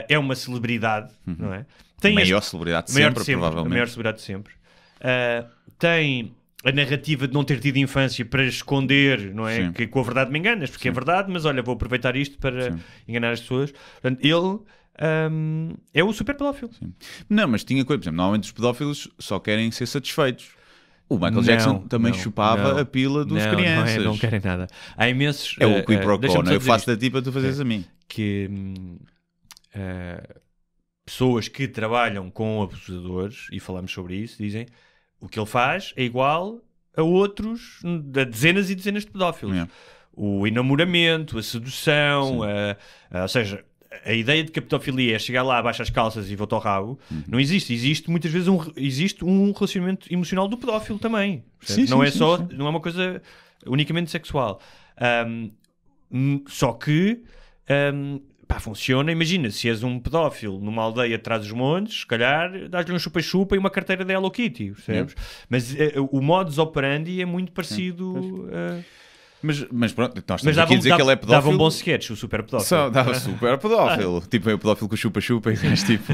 É uma celebridade, não é? Tem a maior celebridade de sempre, provavelmente. A maior celebridade de sempre. Tem... a narrativa de não ter tido infância para esconder, não é? Que com a verdade me enganas, porque é verdade, mas olha, vou aproveitar isto para enganar as pessoas. Portanto, ele é o super pedófilo. Não, mas tinha coisa, por exemplo, normalmente os pedófilos só querem ser satisfeitos. O Michael Jackson também chupava a pila dos crianças. Não querem nada. Há imensos... É o quid pro quo, eu faço da ti para tu fazeres a mim. Que... pessoas que trabalham com abusadores, e falamos sobre isso, dizem... O que ele faz é igual a outros, a dezenas e dezenas de pedófilos. O enamoramento, a sedução, ou seja, a ideia de que a pedofilia é chegar lá, baixa as calças e volta ao rabo, não existe. Existe muitas vezes um relacionamento emocional do pedófilo também. Não é uma coisa unicamente sexual. Só que... funciona, imagina, se és um pedófilo numa aldeia atrás dos montes, se calhar dás-lhe um chupa-chupa e uma carteira da Hello Kitty, percebes? Mas o modus operandi é muito parecido... Mas pronto, nós estamos aqui a dizer que ele é pedófilo. Dava um bom sketch, o super pedófilo. Dava super pedófilo. Tipo, é o pedófilo com o chupa-chupa e és tipo...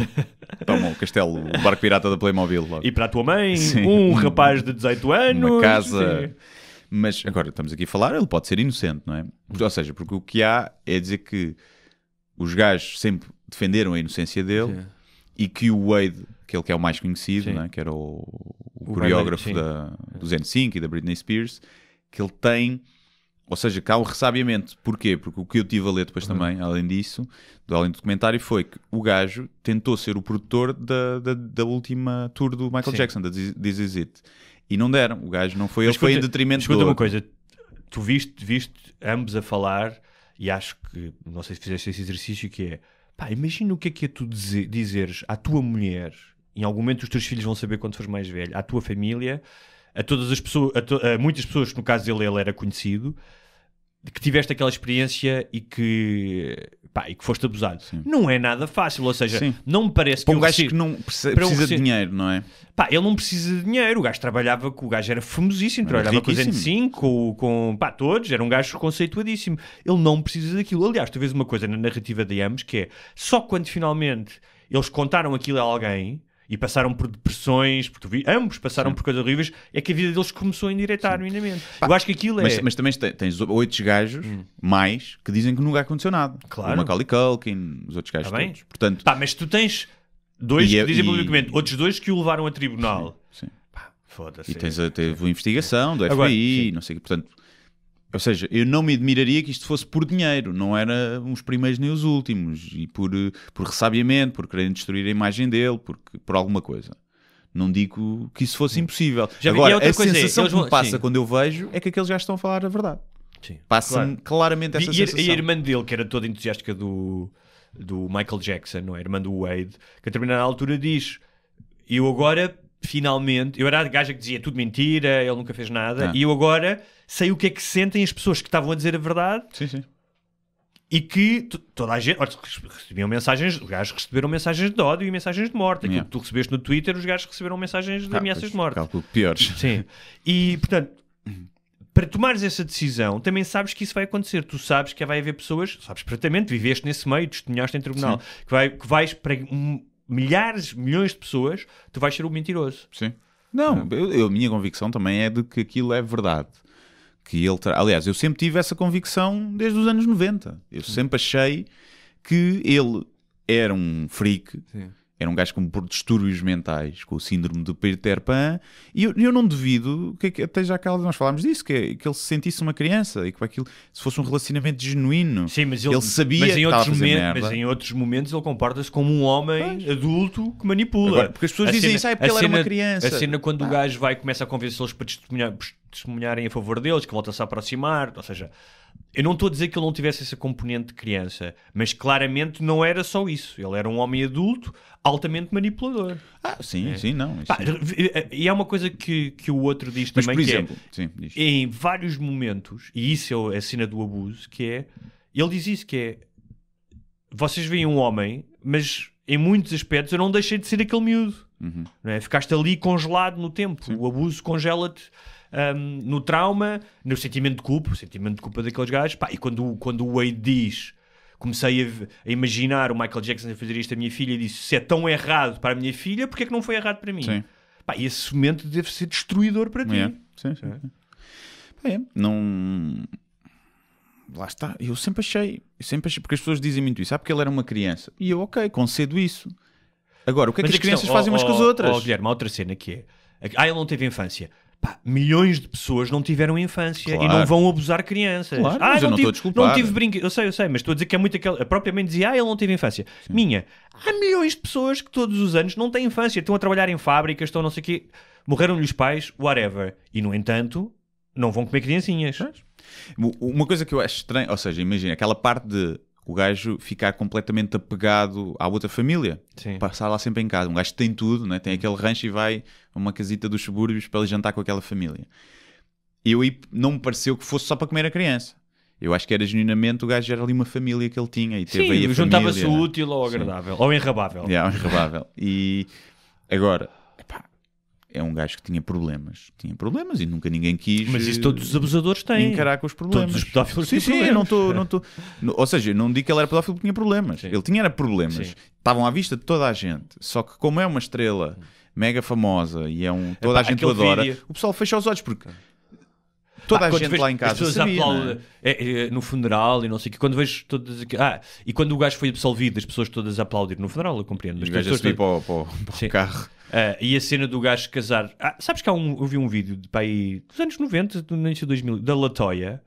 Toma o castelo, o barco pirata da Playmobil. Logo. E para a tua mãe, um rapaz de 18 anos... Uma casa... Mas agora, estamos aqui a falar, ele pode ser inocente, não é? Ou seja, porque o que há é dizer que os gajos sempre defenderam a inocência dele e que o Wade, aquele que é o mais conhecido, né, que era o coreógrafo do NSYNC e da Britney Spears, que ele tem, ou seja, que há um ressabiamento. Porquê? Porque o que eu tive a ler depois também, além disso, além do documentário, foi que o gajo tentou ser o produtor da última tour do Michael Jackson, da This Is It. E não deram. O gajo não foi, ele foi em detrimento do outro. Escuta uma coisa, tu viste ambos a falar... E acho que, não sei se fizeste esse exercício, que é, imagina o que é tu dizeres à tua mulher, em algum momento os teus filhos vão saber quando fores mais velho, à tua família, a todas as pessoas, a muitas pessoas, que no caso dele ele era conhecido, que tiveste aquela experiência e que foste abusado. Não é nada fácil, ou seja, não me parece que um gajo que não precisa de dinheiro, não é? Ele não precisa de dinheiro. O gajo trabalhava, o gajo era famosíssimo, trabalhava com os N5, com todos, era um gajo conceituadíssimo. Ele não precisa daquilo. Aliás, tu vês uma coisa na narrativa de ambos, que é só quando finalmente eles contaram aquilo a alguém e passaram por depressões, porque ambos passaram por coisas horríveis, é que a vida deles começou a endireitar minimamente. Eu acho que aquilo Mas também tens 8 gajos mais que dizem que nunca aconteceu nada. Claro. O Macaulay Culkin, os outros gajos todos. Portanto... mas tu tens 2 que dizem publicamente, outros 2 que o levaram a tribunal. Sim. Foda-se. E teve uma investigação do FBI, não sei o que. Portanto, ou seja, eu não me admiraria que isto fosse por dinheiro, não era os primeiros nem os últimos, e por ressabiamento, por quererem destruir a imagem dele, por alguma coisa. Não digo que isso fosse impossível. Agora, a sensação que me passa quando eu vejo é que aqueles já estão a falar a verdade. Passa-me claramente essa sensação. E a irmã dele, que era toda entusiástica do Michael Jackson, não é? A irmã do Wade, que a determinada altura diz: eu agora finalmente, eu era a gaja que dizia tudo mentira, ele nunca fez nada, e eu agora sei o que é que sentem as pessoas que estavam a dizer a verdade. Sim. E que toda a gente recebiam mensagens, os gajos receberam mensagens de ódio e mensagens de morte. Aquilo que tu recebeste no Twitter, os gajos receberam mensagens de ameaças de morte. Calculo piores. Sim. E, portanto, para tomares essa decisão, também sabes que isso vai acontecer. Tu sabes que vai haver pessoas, sabes perfeitamente, viveste nesse meio, testemunhaste em tribunal, que vais para milhares, milhões de pessoas, tu vais ser o mentiroso. Sim. Não, a minha convicção também é de que aquilo é verdade. Que ele Aliás, eu sempre tive essa convicção desde os anos 90. Eu sempre achei que ele era um freak, era um gajo por distúrbios mentais, com o síndrome de Peter Pan, e eu não duvido que até já nós falámos disso, que ele se sentisse uma criança e que aquilo, se fosse um relacionamento genuíno, sim, mas ele sabia que estava a fazer merda. Mas em outros momentos ele comporta-se como um homem adulto que manipula. Agora, porque as pessoas dizem isso, porque ele era uma criança. A cena quando o gajo começa a convencê-los para testemunharem a favor deles, que volta-se a aproximar, ou seja, eu não estou a dizer que ele não tivesse essa componente de criança, mas claramente não era só isso. Ele era um homem adulto altamente manipulador. Sim, não. E há uma coisa que o outro diz mas, também, por exemplo, em vários momentos, e isso é a cena do abuso, que é, ele diz isso, que é, vocês veem um homem, mas em muitos aspectos eu não deixei de ser aquele miúdo. Não é? Ficaste ali congelado no tempo. O abuso congela-te no trauma, no sentimento de culpa, o sentimento de culpa daqueles gajos. E quando o Wade diz, comecei a imaginar o Michael Jackson a fazer isto à minha filha, e disse, se é tão errado para a minha filha, porque é que não foi errado para mim? E esse momento deve ser destruidor para ti. Sim. Não... Lá está, eu sempre achei, porque as pessoas dizem muito isso, porque ele era uma criança, e eu, concedo isso. Agora, o que é que as crianças fazem umas com as outras? Guilherme, há outra cena que é, ele não teve infância. Milhões de pessoas não tiveram infância, e não vão abusar crianças. Claro, mas eu não estou a desculpar. Não tive brinquedos. Eu sei, mas estou a dizer que é muito aquela... A própria mãe dizia, ele não teve infância. Há milhões de pessoas que todos os anos não têm infância, estão a trabalhar em fábricas, estão não sei o quê, morreram-lhe os pais, whatever. E, no entanto, não vão comer criancinhas. Uma coisa que eu acho estranho, ou seja, imagina, aquela parte de o gajo ficar completamente apegado à outra família, passar lá sempre em casa. Um gajo que tem tudo, né? Tem aquele rancho e vai a uma casita dos subúrbios para ele jantar com aquela família. Eu aí não me pareceu que fosse só para comer a criança. Eu acho que era genuinamente o gajo, era ali uma família que ele tinha e teve aí a juntava-se família, o útil ao agradável, ou enrabável. O enrabável. E agora, é um gajo que tinha problemas e nunca ninguém quis. Mas isso todos os abusadores têm. Encarar com os problemas. Todos os pedófilos têm problemas. Eu não estou. Ou seja, eu não digo que ele era pedófilo porque tinha problemas. Ele tinha problemas. Estavam à vista de toda a gente. Só que como é uma estrela mega famosa e toda a gente o adora, o pessoal fecha os olhos porque toda a gente lá em casa sabia, no funeral e não sei o que. Quando vejo todas e quando o gajo foi absolvido, as pessoas todas a aplaudir no funeral, eu compreendo. Os gajos a subir para o carro. E a cena do gajo casar. Sabes que eu vi um vídeo dos anos 90, no início de 2000, da LaToya,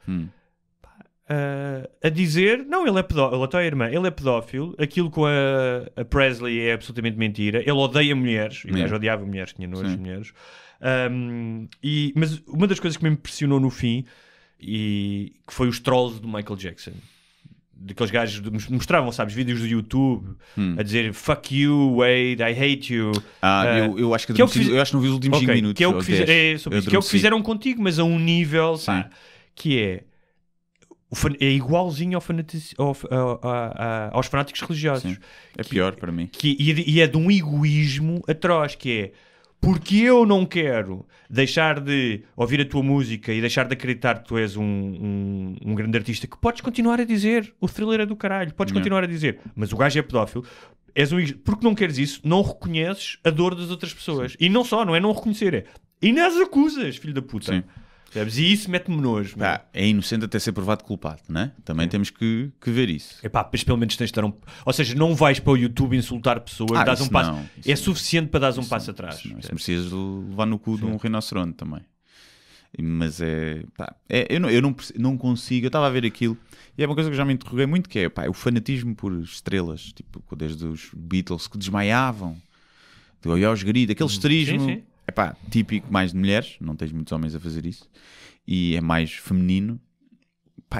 a dizer, não, ele é pedófilo, LaToya é irmã, ele é pedófilo, aquilo com a Presley é absolutamente mentira, ele odeia mulheres, e o gajo odiava mulheres, tinha nojo de mulheres. Mas uma das coisas que me impressionou no fim, que foi os trolls do Michael Jackson. Daqueles gajos mostravam, sabes, vídeos do YouTube a dizer fuck you, Wade, I hate you. Eu acho que não vi os últimos 5 minutos. Que é o que fizeram contigo, mas a um nível que é igualzinho aos fanáticos religiosos. É pior para mim. E é de um egoísmo atroz, que é porque eu não quero deixar de ouvir a tua música e deixar de acreditar que tu és um grande artista, que podes continuar a dizer, o Thriller é do caralho, podes continuar a dizer, mas o gajo é pedófilo, porque não queres isso, não reconheces a dor das outras pessoas. E não é não reconhecer, e não as acusas, filho da puta. Sim. Sabes? E isso mete-me nojo. É inocente até ser provado culpado, não é? Também temos que ver isso. Mas pelo menos tens de dar ou seja, não vais para o YouTube insultar pessoas, dás um passo. É suficiente para dar um passo atrás. Isso precisas levar no cu de um rinoceronte também. Mas eu não consigo. Eu estava a ver aquilo e é uma coisa que eu já me interroguei muito, que é o fanatismo por estrelas, tipo, desde os Beatles que desmaiavam, de olhar aos gritos, aquele esterismo. Típico mais de mulheres, não tens muitos homens a fazer isso, e é mais feminino.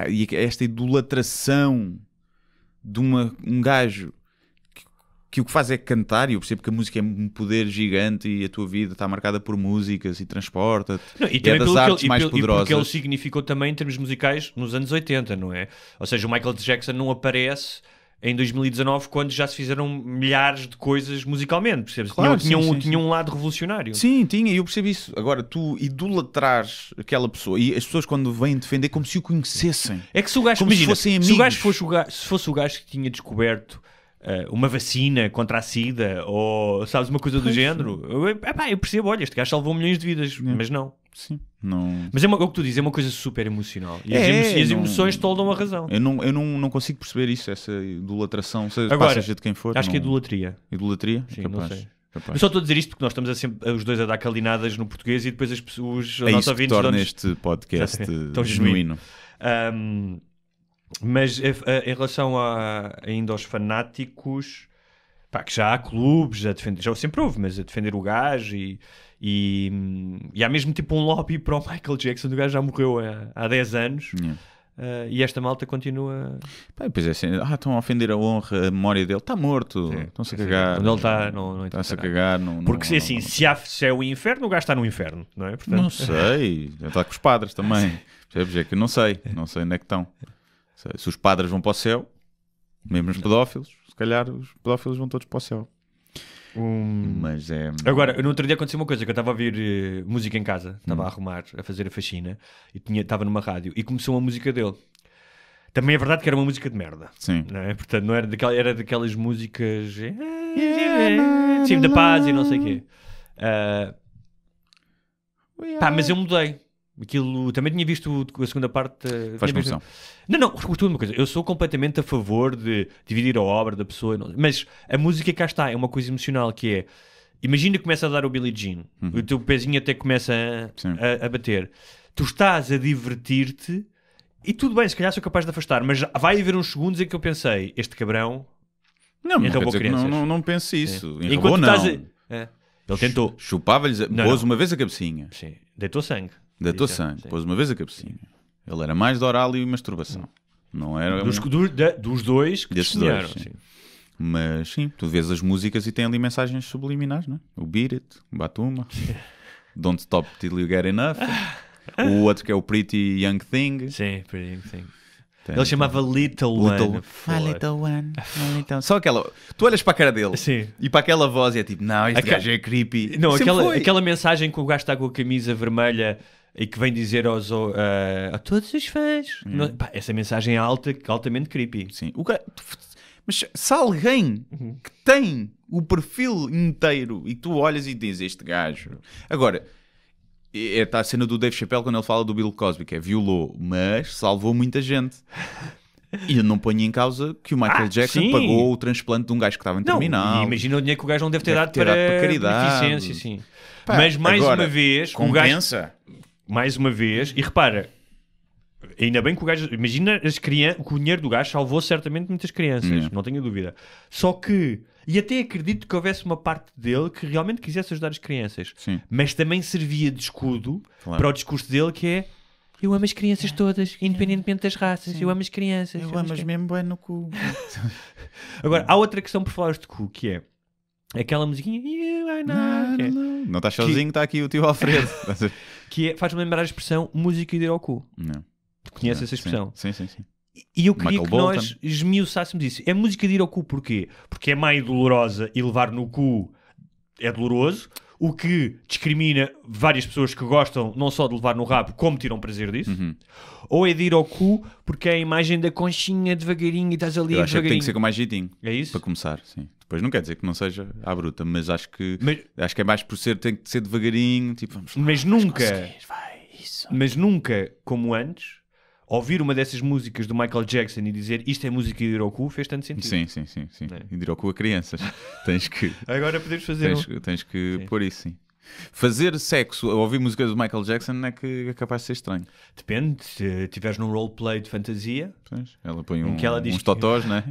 E esta idolatração de um gajo que o que faz é cantar, e eu percebo que a música é um poder gigante e a tua vida está marcada por músicas e transporta-te. E é das artes mais poderosas. E porque ele significou também em termos musicais nos anos 80, não é? Ou seja, o Michael Jackson não aparece em 2019 quando já se fizeram milhares de coisas musicalmente, percebes? Claro, tinha um lado revolucionário. Sim, tinha, e eu percebo isso. Agora, tu idolatrares aquela pessoa, e as pessoas quando vêm defender como se o conhecessem. É que se o gajo, como imagina, se fossem amigos. Se fosse o gajo que tinha descoberto uma vacina contra a SIDA ou, sabes, uma coisa do género, eu percebo, olha, este gajo salvou milhões de vidas, mas não. Sim, não. Mas é o que tu dizes, é uma coisa super emocional. E as emoções toldam a razão. Eu não consigo perceber isso, essa idolatração, agora, seja de quem for. Acho que é idolatria. Idolatria? Sim, capaz. Não sei. Eu só estou a dizer isto porque nós estamos sempre os dois a dar calinadas no português e depois as pessoas, a nossa ouvintes, torna este podcast genuíno. Mas em relação ainda aos fanáticos, pá, que já há clubes a defender, já sempre houve, mas a defender o gajo e há mesmo tipo um lobby para o Michael Jackson. O gajo já morreu há 10 anos. E esta malta continua. Pois é assim, estão a ofender a honra, a memória dele, está morto, estão-se a cagar. Quando ele está, não está-se a cagar. Porque assim, se é o inferno, o gajo está no inferno, não é? Portanto... Não sei, está com os padres também. Percebes? É que eu não sei onde é que estão. Se os padres vão para o céu, mesmo os pedófilos, se calhar os pedófilos vão todos para o céu. Mas é... Agora, no outro dia aconteceu uma coisa, que eu estava a ouvir música em casa, estava a arrumar, a fazer a faxina, e estava numa rádio, e começou a música dele. Também é verdade que era uma música de merda. Não é? Portanto, não era daquelas músicas sim, da paz e não sei o quê. Mas eu mudei. Aquilo, também tinha visto a segunda parte. Faz confusão. Não, escuta uma coisa. Eu sou completamente a favor de dividir a obra da pessoa, mas a música cá está, é uma coisa emocional que é. Imagina que começa a dar o Billie Jean, o teu pezinho até começa a bater. Tu estás a divertir-te e tudo bem, se calhar sou capaz de afastar, mas vai haver uns segundos em que eu pensei: este cabrão enrabou crianças. Não penso isso. Enrabou, não. Ele tentou. Chupava-lhes, pôs uma vez a cabecinha. Sim, deitou sangue. Deitou sangue, pôs uma vez a cabecinha. Ele era mais de oral e masturbação. Não era dos dois que testemunharam. Mas sim, tu vês as músicas e tem ali mensagens subliminares, não é? O Beat It, o Batuma, Don't Stop Till You Get Enough, o outro que é o Pretty Young Thing. Sim, Pretty Young Thing. Ele chamava Little One. Little One. Só aquela. Tu olhas para a cara dele e para aquela voz e é tipo, não, este gajo é creepy. Não, aquela mensagem que o gajo está com a camisa vermelha e que vem dizer a todos os fãs. Essa mensagem é altamente creepy. Sim. Mas se alguém que tem o perfil inteiro e tu olhas e dizes este gajo. Agora, está a cena do Dave Chappelle quando ele fala do Bill Cosby, que é violou, mas salvou muita gente. E eu não ponho em causa que o Michael Jackson pagou o transplante de um gajo que estava em terminal. Imagina o dinheiro que o gajo não deve ter dado para caridade. Beneficência, sim. Mas mais uma vez, compensa. Mais uma vez, e repara, ainda bem que o gajo, imagina que o dinheiro do gajo salvou certamente muitas crianças, não tenho dúvida. Só que, e até acredito que houvesse uma parte dele que realmente quisesse ajudar as crianças, mas também servia de escudo para o discurso dele, que é: eu amo as crianças todas, independentemente das raças. Eu amo as crianças. Eu amo as mesmo bem no cu. Agora, há outra questão por falar de cu, que é aquela musiquinha não estás sozinho, está aqui o tio Alfredo. Que faz-me lembrar a expressão música de ir ao cu. Não. Conheces essa expressão? Sim. E eu queria que nós esmiuçássemos isso. É música de ir ao cu porquê? Porque é meio dolorosa e levar no cu é doloroso, o que discrimina várias pessoas que gostam não só de levar no rabo, como tiram prazer disso. Ou é de ir ao cu porque é a imagem da conchinha devagarinho e estás ali devagarinho. Eu acho que tem que ser com mais jeitinho. É isso? Para começar, sim. Depois não quer dizer que não seja à bruta, mas acho que é mais por tem que ser devagarinho, tipo, vamos lá, mas nunca, como antes, ouvir uma dessas músicas do Michael Jackson e dizer isto é música de ir ao cu fez tanto sentido. Sim. E de ir ao cu a crianças. Tens que... Agora podemos fazer tens que pôr isso, sim. Fazer sexo a ouvir música do Michael Jackson é que é capaz de ser estranho. Depende, se estiveres num roleplay de fantasia. Pois, ela põe uns totós, não é?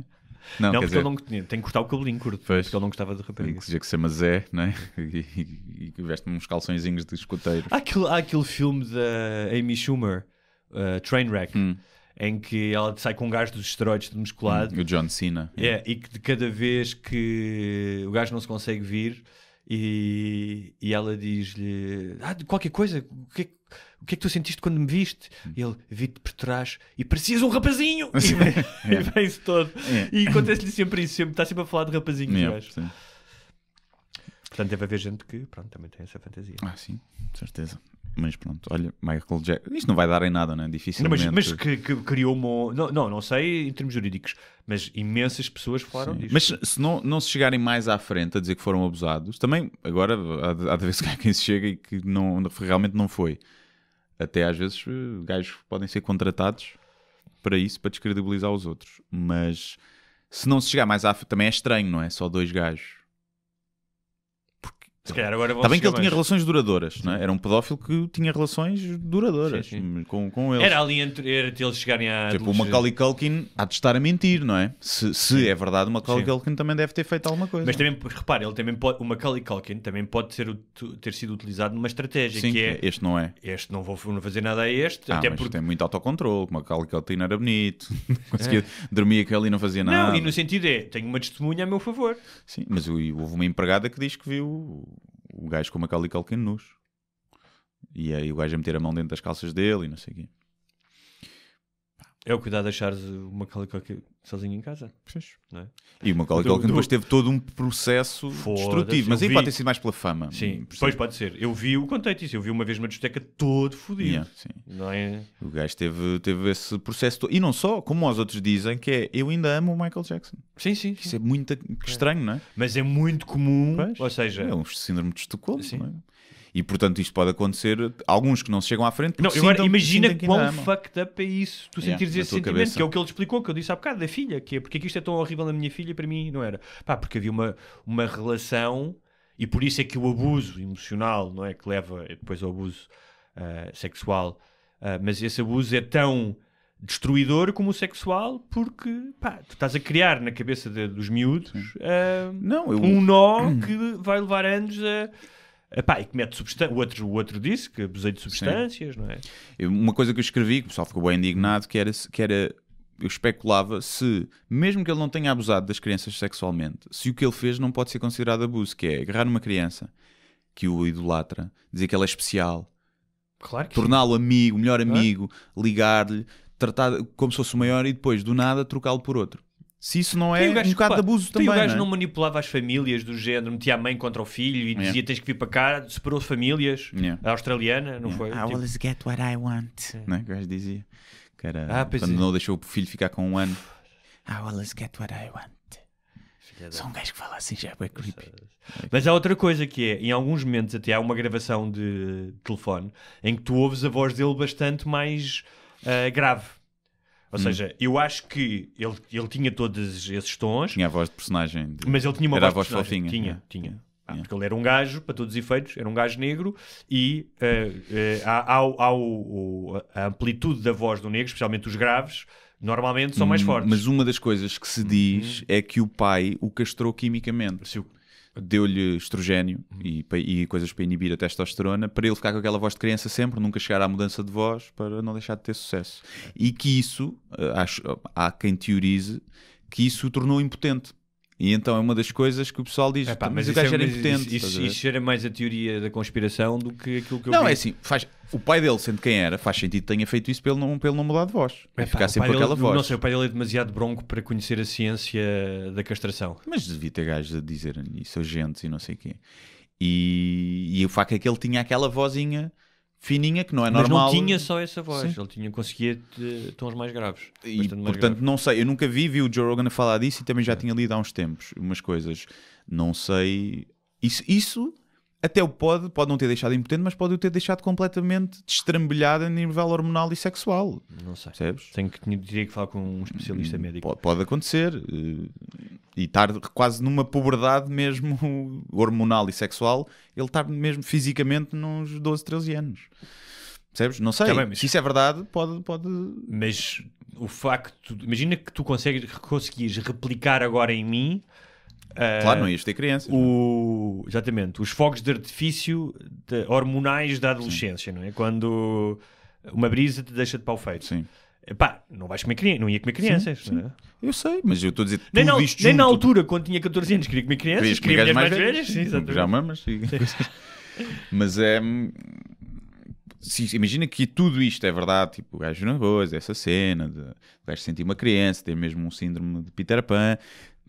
Não, porque ele não tem que cortar o cabelinho curto, porque ele não gostava de raparigas. Dizia que se chama Zé, não é? E veste-me uns calçõezinhos de escoteiros. Há aquele filme da Amy Schumer, Trainwreck, em que ela sai com um gajo dos esteroides de musculado. O John Cena. E que de cada vez que o gajo não se consegue vir e ela diz-lhe qualquer coisa, o que é que tu sentiste quando me viste? E ele, vi-te por trás e parecias um rapazinho. E vem-se todo. E acontece-lhe sempre isso, está sempre a falar de rapazinhos. Portanto, deve haver gente que também tem essa fantasia. Sim, certeza. Mas pronto, olha, Michael Jackson, isto não vai dar em nada, não é? Dificilmente. Mas que criou uma... Não sei em termos jurídicos, mas imensas pessoas falaram disto. Mas se não se chegarem mais à frente a dizer que foram abusados, também agora há de ver se quem se chega e que realmente não foi. Até às vezes gajos podem ser contratados para isso, para descredibilizar os outros. Mas se não se chegar mais à frente, também é estranho, não é? Só 2 gajos. Se calhar agora está bem que ele tinha relações duradouras, não é? Era um pedófilo que tinha relações duradouras com eles. Era ali entre eles chegarem a... Tipo, o Macaulay Culkin há de estar a mentir, não é? Se é verdade, o Macaulay Culkin também deve ter feito alguma coisa. Mas também, repare, o Macaulay Culkin também pode ter sido utilizado numa estratégia. Sim, que é, este não é. Este não vou fazer nada a este. Até mas porque tem muito autocontrole. O Macaulay Culkin era bonito. Conseguia dormir com ele e não fazia nada. Não, e no sentido tenho uma testemunha a meu favor. Sim, mas houve uma empregada que diz que viu o gajo com o Macaulay Culkin nus. E aí o gajo a meter a mão dentro das calças dele e não sei o quê. É o cuidado de deixares o Macaulay Culkin sozinho em casa. Não é? E o Macaulay Culkin depois teve todo um processo destrutivo. Mas aí pode ter sido mais pela fama. Sim, depois pode ser. Eu contei-te isso. Eu vi uma vez uma discoteca todo fodido. Não é? O gajo teve esse processo todo. E não só, como os outros dizem, que é eu ainda amo o Michael Jackson. Sim. Isso é muito estranho, não é? Mas é muito comum. Ou seja... É um síndrome de Estocolmo, não é? E portanto isto pode acontecer, alguns que não se chegam à frente. Não, agora imagina quão fucked up é isso, tu sentires esse sentimento, cabeça. Que é o que ele explicou, que eu disse há bocado da filha, que é porque é que isto é tão horrível na minha filha e para mim não era. Porque havia uma relação, e por isso é que o abuso emocional, não é, que leva depois ao abuso sexual, mas esse abuso é tão destruidor como o sexual, porque tu estás a criar na cabeça dos miúdos um nó que vai levar anos a... e que mete substâncias. O outro disse que abusei de substâncias, não é? Uma coisa que eu escrevi, que o pessoal ficou bem indignado, que era eu especulava se, mesmo que ele não tenha abusado das crianças sexualmente, se o que ele fez não pode ser considerado abuso, que é agarrar uma criança que o idolatra, dizer que ela é especial, claro que torná-lo amigo, melhor amigo, ligar-lhe, tratar como se fosse o maior e depois, do nada, trocá-lo por outro. Se isso não é um bocado de abuso também, o gajo não manipulava as famílias do género, metia a mãe contra o filho e dizia tens que vir para cá, separou famílias, a australiana, não foi? I always get what I want. Não é? O gajo dizia que era quando não deixou o filho ficar com 1 ano. I always get what I want. Só um gajo que fala assim já é bem creepy. Mas há outra coisa que é, em alguns momentos até há uma gravação de telefone em que tu ouves a voz dele bastante mais grave. Ou seja, eu acho que ele tinha todos esses tons. Tinha a voz de personagem. Mas ele tinha uma era voz fofinha. Tinha. Porque ele era um gajo, para todos os efeitos, era um gajo negro e a amplitude da voz do negro, especialmente os graves, normalmente são mais fortes. Mas uma das coisas que se diz é que o pai o castrou quimicamente. Deu-lhe estrogénio e coisas para inibir a testosterona para ele ficar com aquela voz de criança sempre, nunca chegar à mudança de voz para não deixar de ter sucesso. E que isso, há quem teorize que isso o tornou impotente. E então é uma das coisas que o pessoal diz, mas o gajo era impotente. Isso era mais a teoria da conspiração do que aquilo que eu vi. Não, é assim, o pai dele, sendo quem era, faz sentido que tenha feito isso para ele não mudar de voz. Ficar sempre com aquela voz. Não sei, o pai dele é demasiado bronco para conhecer a ciência da castração. Mas devia ter gajos a dizer isso, agentes e não sei o quê. E o facto é que ele tinha aquela vozinha fininha, que não é normal. Mas não tinha só essa voz, ele conseguia tons mais graves. E, portanto, não sei, eu nunca vi o Joe Rogan a falar disso e também já tinha lido há uns tempos umas coisas. Não sei... Isso até o pode não ter deixado impotente, mas pode o ter deixado completamente destrambelhado a nível hormonal e sexual. Não sei. Percebes? Teria que falar com um especialista médico. Pode acontecer. E estar quase numa puberdade mesmo hormonal e sexual, ele estar mesmo fisicamente nos 12, 13 anos. Percebes? Não sei. Também, se isso é verdade, pode... Mas o facto... Imagina que tu conseguis replicar agora em mim... Claro, não ias ter crianças. Exatamente. Os fogos de artifício hormonais da adolescência, não é? Quando uma brisa te deixa de pau feito. Sim. Pá, não vais comer crianças, não ia comer crianças. Sim. Não é? Eu sei, mas eu estou a dizer nem tudo na, isto nem junto. na altura, quando tinha 14 anos, queria comer crianças, queria mulheres mais velhas. Sim, já mamas. Mas é... imagina que tudo isto é verdade, tipo, o gajo não goza, essa cena, o gajo sentir uma criança, ter mesmo um síndrome de Peter Pan.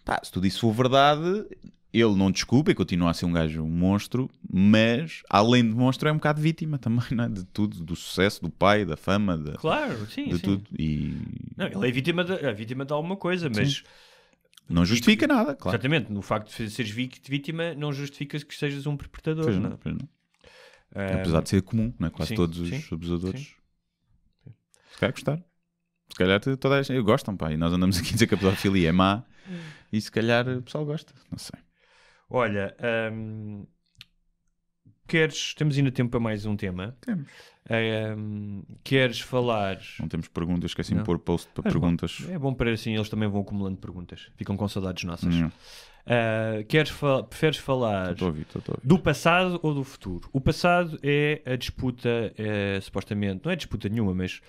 Pá, se tudo isso for verdade, ele não desculpa e continua a ser um gajo, um monstro, mas além de monstro é um bocado vítima também, não é? De tudo, do sucesso, do pai, da fama, claro, sim, de tudo. E... Não, ele é vítima de alguma coisa, mas... Sim. Não justifica nada, claro. Exatamente, no facto de seres vítima não justifica que sejas um perpetrador. Pois não. Apesar de ser comum, não é? Quase todos os abusadores. Se calhar gostar. Se calhar toda a gente gostam, pá. E nós andamos aqui a dizer que a pedofilia é má e se calhar o pessoal gosta. Não sei. Olha, temos ainda tempo para mais um tema? Temos. Queres falar... Não temos perguntas, esqueci-me de pôr post para perguntas. É bom para assim, eles também vão acumulando perguntas. Ficam com saudades nossas. Preferes falar do passado ou do futuro? O passado é a disputa, supostamente, não é disputa nenhuma, mas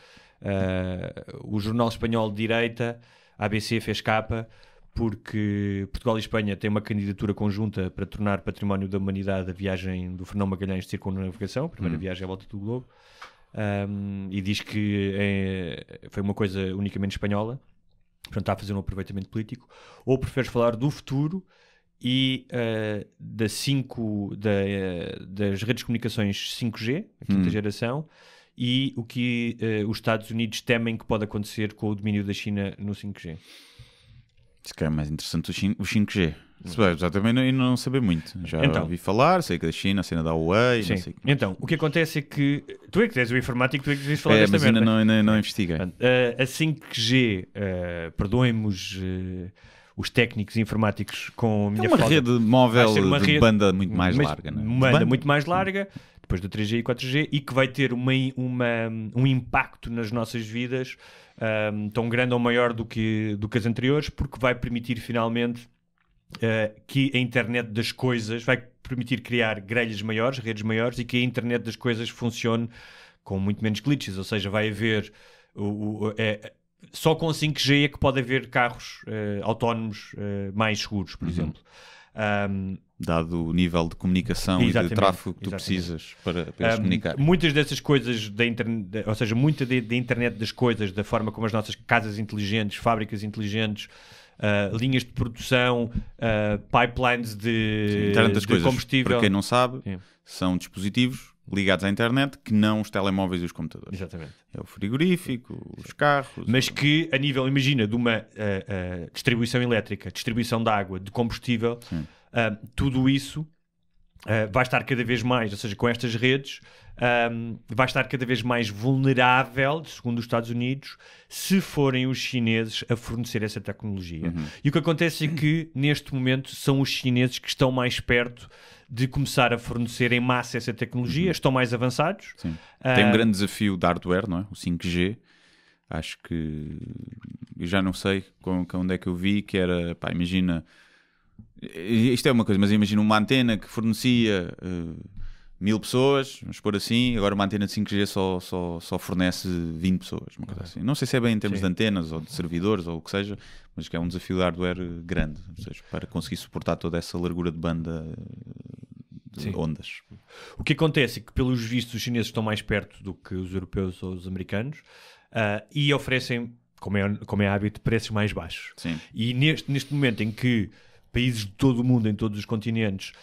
o jornal espanhol de direita, a ABC, fez capa porque Portugal e Espanha têm uma candidatura conjunta para tornar património da humanidade a viagem do Fernão Magalhães de circunnavegação, a primeira viagem à volta do globo, e diz que foi uma coisa unicamente espanhola. Portanto, está a fazer um aproveitamento político. Ou preferes falar do futuro e das redes de comunicações 5G, a quinta geração, e o que os Estados Unidos temem que pode acontecer com o domínio da China no 5G? Se calhar é mais interessante o 5G. Já também não saber muito. Já ouvi falar, sei que da China, a cena da Huawei. Sim. Não sei. Então, o que acontece é que tu é que és o informático, tu é que deves falar desta mas merda. Ainda não investiguei. A 5G, perdoem-me os técnicos informáticos com a minha falta. É uma rede móvel de banda muito mais larga. Não é? Uma banda muito mais larga, depois do 3G e 4G, e que vai ter um impacto nas nossas vidas tão grande ou maior do que as anteriores, porque vai permitir finalmente que a internet das coisas vai permitir criar grelhas maiores, redes maiores, e que a internet das coisas funcione com muito menos glitches, ou seja, vai haver só com 5G é que pode haver carros autónomos mais seguros, por exemplo. Dado o nível de comunicação e de tráfego que tu precisas para eles comunicar. Muitas dessas coisas da internet, ou seja, muita da internet das coisas, da forma como as nossas casas inteligentes, fábricas inteligentes, linhas de produção, pipelines de combustível. Para quem não sabe, são dispositivos ligados à internet que não os telemóveis e os computadores. Exatamente. É o frigorífico, os carros... Mas que, a nível, imagina, de uma distribuição elétrica, distribuição de água, de combustível, tudo isso vai estar cada vez mais, ou seja, com estas redes, vai estar cada vez mais vulnerável, segundo os Estados Unidos, se forem os chineses a fornecer essa tecnologia. E o que acontece é que, neste momento, são os chineses que estão mais perto de começar a fornecer em massa essa tecnologia, estão mais avançados. Sim. Tem um grande desafio de hardware, não é? O 5G. Acho que... Eu já não sei onde é que eu vi, que era... Pá, imagina... Isto é uma coisa, mas imagina uma antena que fornecia 1000 pessoas, vamos pôr assim, agora uma antena de 5G só fornece 20 pessoas, uma coisa assim. Não sei se é bem em termos de antenas ou de servidores ou o que seja, mas que é um desafio de hardware grande, ou seja, para conseguir suportar toda essa largura de banda de ondas. O que acontece é que, pelos vistos, os chineses estão mais perto do que os europeus ou os americanos e oferecem, como é hábito, preços mais baixos. Sim. E neste momento em que países de todo o mundo, em todos os continentes,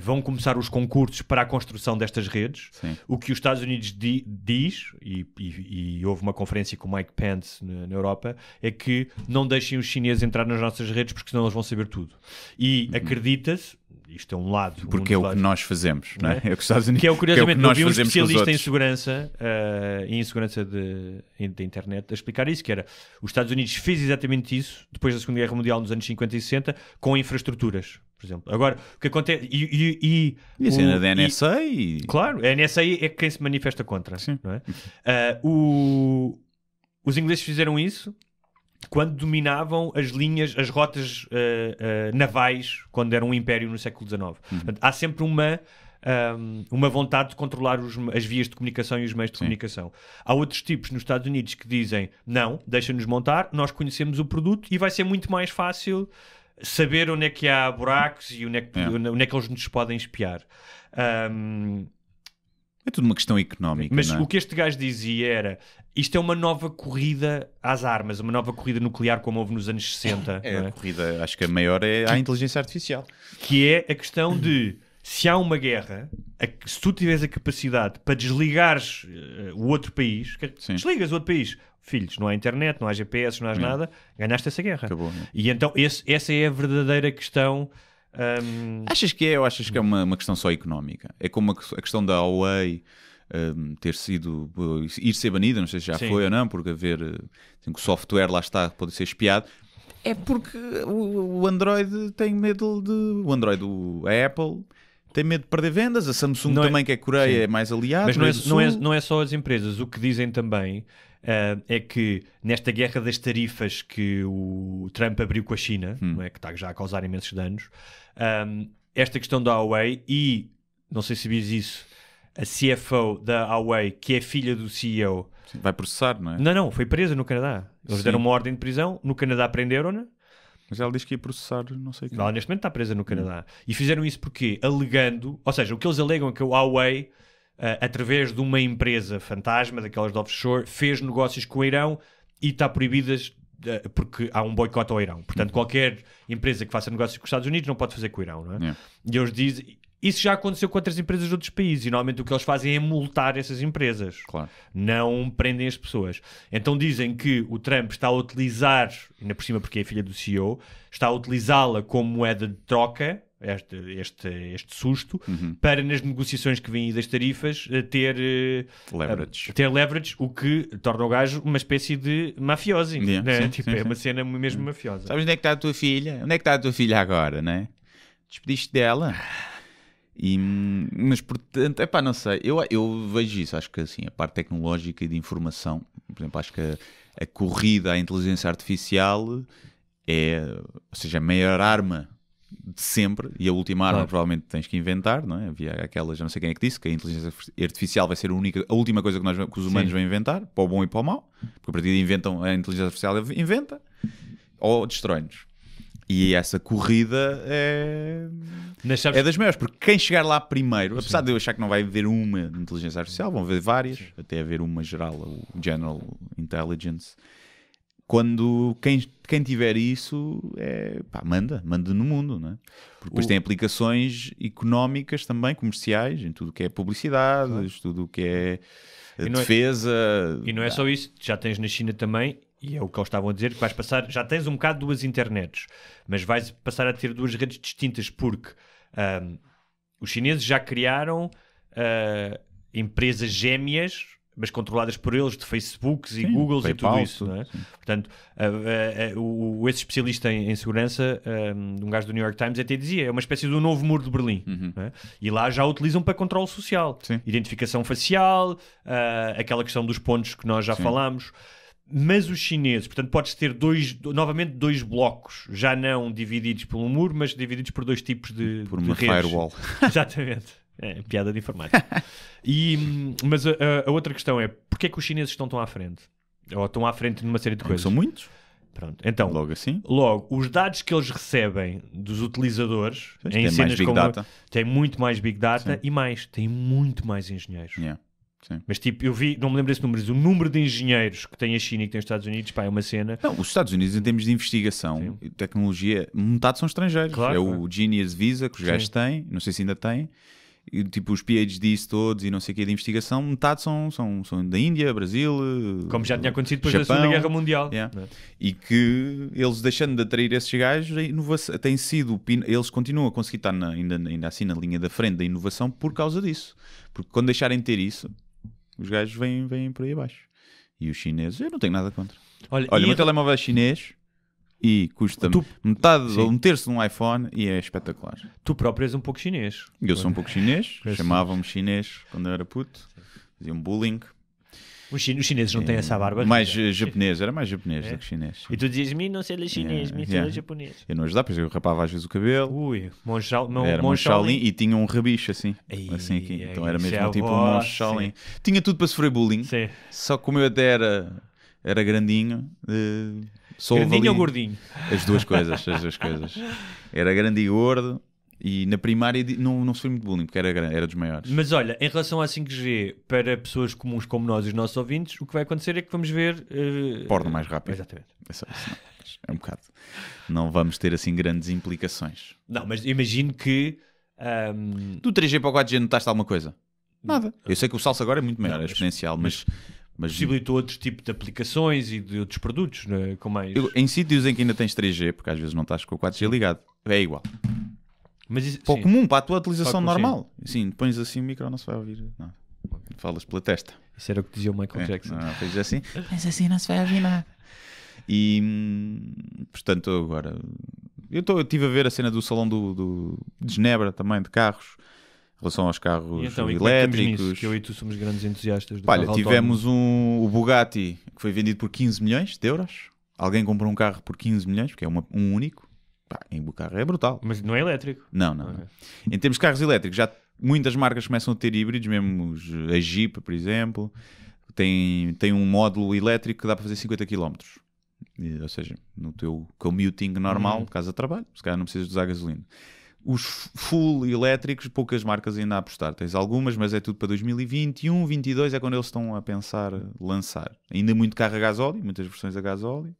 vão começar os concursos para a construção destas redes. Sim. O que os Estados Unidos diz, e houve uma conferência com o Mike Pence na Europa, é que não deixem os chineses entrar nas nossas redes porque senão eles vão saber tudo. E acredita-se, isto é um lado... Porque é o que nós fazemos, não é? É o que os Estados Unidos... Que é, curiosamente, nós havia um fazemos especialista em segurança e em segurança da internet a explicar isso, que era, os Estados Unidos fez exatamente isso depois da Segunda Guerra Mundial nos anos 50 e 60 com infraestruturas, por exemplo. Agora, o que acontece... E a cena da NSA Claro, a NSA é quem se manifesta contra. Sim. Não é? Os ingleses fizeram isso quando dominavam as rotas navais, quando era um império no século XIX. Portanto, há sempre uma uma vontade de controlar as vias de comunicação e os meios de comunicação. Há outros tipos nos Estados Unidos que dizem, não, deixa-nos montar, nós conhecemos o produto e vai ser muito mais fácil saber onde é que há buracos e onde é que eles nos podem espiar. É tudo uma questão económica. Mas não é? o que este gajo dizia era, isto é uma nova corrida às armas, uma nova corrida nuclear como houve nos anos 60. A corrida, acho que a maior é a inteligência artificial. Que é a questão de, se há uma guerra, se tu tiveres a capacidade para desligares o outro país, desligas o outro país, filhos, não há internet, não há GPS, não há nada, ganhaste essa guerra. Acabou, E então essa é a verdadeira questão. Achas que é ou achas que é uma questão só económica? É como a questão da Huawei ir ser banida, não sei se já foi ou não, porque haver que o software lá está, pode ser espiado. É porque o Android tem medo a Apple tem medo de perder vendas, a Samsung também, que é Coreia, é mais aliada. Mas não é só as empresas. O que dizem também é que nesta guerra das tarifas que o Trump abriu com a China, não é, que está já a causar imensos danos, esta questão da Huawei, e não sei se sabias isso, a CFO da Huawei, que é filha do CEO, vai processar, não é? Não, foi presa no Canadá. Eles deram uma ordem de prisão, no Canadá prenderam-na. Mas ela diz que ia processar, não sei o que. Ela neste momento está presa no Canadá. E fizeram isso porque, alegando, ou seja, o que eles alegam é que o Huawei, através de uma empresa fantasma, daquelas de offshore, fez negócios com o Irão e está proibidas porque há um boicote ao Irão. Portanto, qualquer empresa que faça negócios com os Estados Unidos não pode fazer com o Irão, não é? E eles dizem... Isso já aconteceu com outras empresas de outros países e normalmente o que eles fazem é multar essas empresas. Claro. Não prendem as pessoas. Então dizem que o Trump está a utilizar, ainda por cima porque é filha do CEO, está a utilizá-la como moeda de troca, este susto, para nas negociações que vêm das tarifas ter leverage, o que torna o gajo uma espécie de mafiosi. Né? Sim, é uma cena mesmo mafiosa. Sabes onde é que está a tua filha? Onde é que está a tua filha agora, né? Despediste dela? Mas portanto, não sei, eu vejo isso, acho que assim, a parte tecnológica e de informação, por exemplo, acho que a corrida à inteligência artificial ou seja, a maior arma de sempre, e a última arma provavelmente tens que inventar, não é? Havia aquela, já não sei quem é que disse, que a inteligência artificial vai ser a última coisa que os humanos vão inventar, para o bom e para o mau, porque a partir de inventam, a inteligência artificial inventa ou destrói-nos. E essa corrida é das maiores, porque quem chegar lá primeiro, apesar de eu achar que não vai haver uma inteligência artificial, vão haver várias, até haver uma geral, o General Intelligence. Quando quem tiver isso, manda no mundo, não é? Porque depois tem aplicações económicas também, comerciais, em tudo o que é publicidade, tudo o que é defesa. E não é só isso, já tens na China também. E é o que eles estavam a dizer, que vais passar, já tens um bocado duas internets, mas vais passar a ter duas redes distintas, porque os chineses já criaram empresas gêmeas, mas controladas por eles, de Facebooks e Googles PayPal, e tudo isso. Não é? Portanto, esse especialista em segurança, um gajo do New York Times, até dizia, é uma espécie do novo muro de Berlim. Não é? E lá já utilizam para controle social. Identificação facial, aquela questão dos pontos que nós já falámos. Mas os chineses, portanto, podes ter novamente dois blocos, já não divididos por um muro, mas divididos por dois tipos de por uma redes. Firewall. Exatamente. Piada de informática. Mas a outra questão é, porquê é que os chineses estão tão à frente? Ou estão à frente numa série de coisas? São muitos. Pronto. Então, logo os dados que eles recebem dos utilizadores em cenas como... Tem muito mais Big Data e tem muito mais engenheiros. Sim. Mas tipo, eu vi, não me lembro desse número, o número de engenheiros que tem a China e que tem os Estados Unidos, é uma cena. Não, os Estados Unidos, em termos de investigação e tecnologia, metade são estrangeiros. O Genius Visa que os gajos têm, não sei se ainda têm, e, tipo os PhDs todos e não sei o que de investigação, metade são da Índia, Brasil, como já tinha acontecido depois Japão, da Segunda Guerra Mundial. E que eles, deixando de atrair esses gajos, a inovação tem sido, eles continuam a conseguir estar ainda assim na linha da frente da inovação por causa disso. Porque quando deixarem de ter isso, os gajos vêm por aí abaixo. E os chineses, eu não tenho nada contra. Olha o meu telemóvel é chinês e custa metade ou um terço de um iPhone e é espetacular. Tu próprio és um pouco chinês. Eu sou um pouco chinês. Chamavam-me chinês quando eu era puto. Faziam bullying. Os chineses não têm essa barba. Mais japonês, era mais japonês do que chinês. E tu dizias-me, não sei chinês, me sei japonês. Eu não ajudava, pois eu rapava às vezes o cabelo. Ui, era Monge Shaolin e tinha um rabicho assim. Assim aqui. Então era mesmo tipo um Monge Shaolin. Tinha tudo para sofrer bullying. Sim. Só que como eu até era grandinho. Grandinho ou gordinho? As duas coisas. Era grande e gordo. E na primária não sofri muito bullying, porque era dos maiores. Mas olha, em relação à 5G, para pessoas comuns como nós e os nossos ouvintes, o que vai acontecer é que vamos ver... porno mais rápido. Exatamente. É um bocado. Não vamos ter assim grandes implicações. Não, mas imagino que... Do 3G para o 4G notaste alguma coisa? Nada. Eu sei que o salto agora é muito maior, é exponencial, mas possibilitou outro tipo de aplicações e de outros produtos, né? Com mais... Em sítios em que ainda tens 3G, porque às vezes não estás com o 4G ligado, é igual. Mas isso, para o comum, para a tua utilização normal. Sim, pões assim o micro, não se vai ouvir. Não. Falas pela testa. Isso era o que dizia o Michael Jackson. Fez assim, mas assim não se vai ouvir nada. E, portanto, agora... Eu estive a ver a cena do salão de Genebra também, de carros, em relação aos carros elétricos. Que eu e tu somos grandes entusiastas do carro tivemos o Bugatti, que foi vendido por 15 milhões de euros. Alguém comprou um carro por 15 milhões, porque é um único. O carro é brutal. Mas não é elétrico? Não. Em termos de carros elétricos, já muitas marcas começam a ter híbridos, mesmo a Jeep, por exemplo, tem um módulo elétrico que dá para fazer 50 km. Ou seja, no teu commuting normal, de casa de trabalho, se calhar não precisas de usar gasolina. Os full elétricos, poucas marcas ainda a apostar. Tens algumas, mas é tudo para 2021, 2022 é quando eles estão a pensar lançar. Ainda muito carro a gasóleo, muitas versões a gasóleo.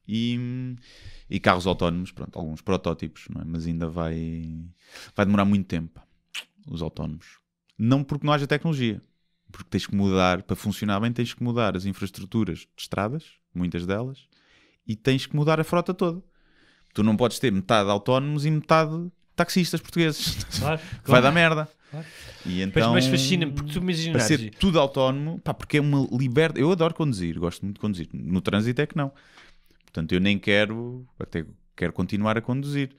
E carros autónomos, pronto, alguns protótipos, não é? Mas ainda vai demorar muito tempo, os autónomos. Não porque não haja tecnologia, porque tens que mudar, para funcionar bem tens que mudar as infraestruturas de estradas, muitas delas, e tens que mudar a frota toda. Tu não podes ter metade autónomos e metade taxistas portugueses. Claro. Vai dar merda. Claro. E então, mas fascina-me, porque tu imaginas... Para ser tudo autónomo, porque é uma liberdade. Eu adoro conduzir, gosto muito de conduzir. No trânsito é que não. Portanto, eu nem quero continuar a conduzir.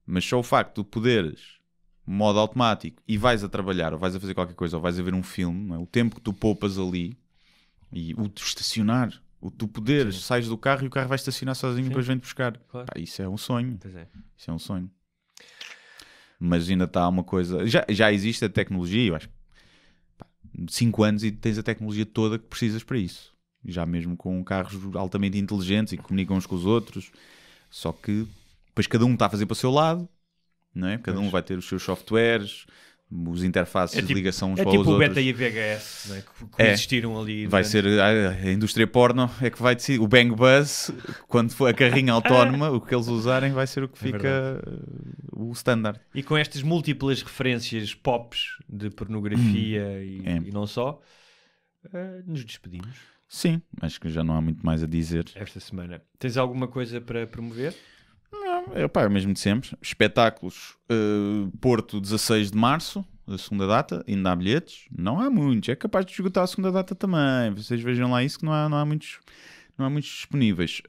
Mas só o facto de poderes, modo automático, e vais a trabalhar, ou vais a fazer qualquer coisa, ou vais a ver um filme, não é? O tempo que tu poupas ali, e o de estacionar, o tu poderes, sais do carro e o carro vai estacionar sozinho e depois vem-te buscar. Claro. Isso é um sonho. Pois é. Isso é um sonho. Mas ainda está uma coisa... Já existe a tecnologia, eu acho. 5 anos e tens a tecnologia toda que precisas para isso. Já mesmo com carros altamente inteligentes e que comunicam uns com os outros, só que depois cada um está a fazer para o seu lado, não é? Cada um vai ter os seus softwares, os interfaces de ligação uns para os outros. É tipo o Beta e a VHS, não é? Que existiram ali. Vai ser a indústria porno é que vai decidir. O Bang Bus, quando for a carrinha autónoma, o que eles usarem vai ser o que fica o standard. E com estas múltiplas referências pops de pornografia e não só, nos despedimos. Sim, acho que já não há muito mais a dizer. Esta semana. Tens alguma coisa para promover? Não, é o mesmo de sempre. Espetáculos, Porto, 16 de março, a segunda data, ainda há bilhetes. Não há muitos, é capaz de esgotar a segunda data também. Vocês vejam lá isso que não há muitos disponíveis.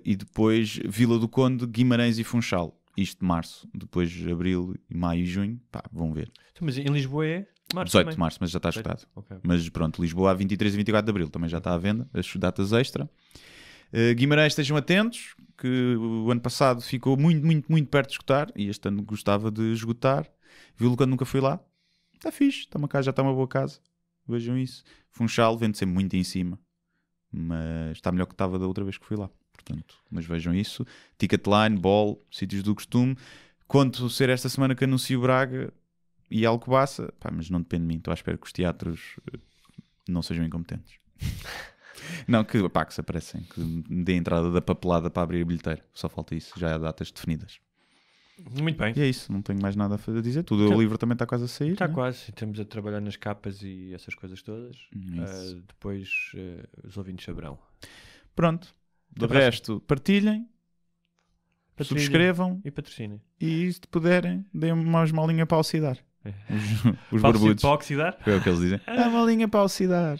E depois Vila do Conde, Guimarães e Funchal. Isto de março. Depois abril, maio e junho. Vão ver. Mas em Lisboa é... Março 18 também. de março, mas já está esgotado. Okay. Mas pronto, Lisboa há 23 e 24 de abril também já está à venda, as datas extra. Guimarães, estejam atentos, que o ano passado ficou muito, muito, muito perto de esgotar e este ano gostava de esgotar. Viu-lo quando nunca fui lá? Está fixe, está uma casa, já está uma boa casa. Vejam isso. Funchal vende sempre muito em cima, mas está melhor que estava da outra vez que fui lá. Portanto, mas vejam isso. Ticketline, Ball, sítios do costume. Conto ser esta semana que anuncio Braga e Alcobaça, mas não depende de mim. Estou à espera que os teatros não sejam incompetentes. Não, que se aparecem, que dê a entrada da papelada para abrir a bilheteira. Só falta isso, já há datas definidas. Muito bem. E é isso, não tenho mais nada a dizer. Tudo o livro também está quase a sair. Está quase, estamos a trabalhar nas capas e essas coisas todas. Depois os ouvintes saberão. Pronto, do resto, partilhem. Subscrevam e patrocinem. E se puderem, deem uma esmolinha para oxidar. Os barbudos. Para oxidar? É o que eles dizem. A molinha para oxidar.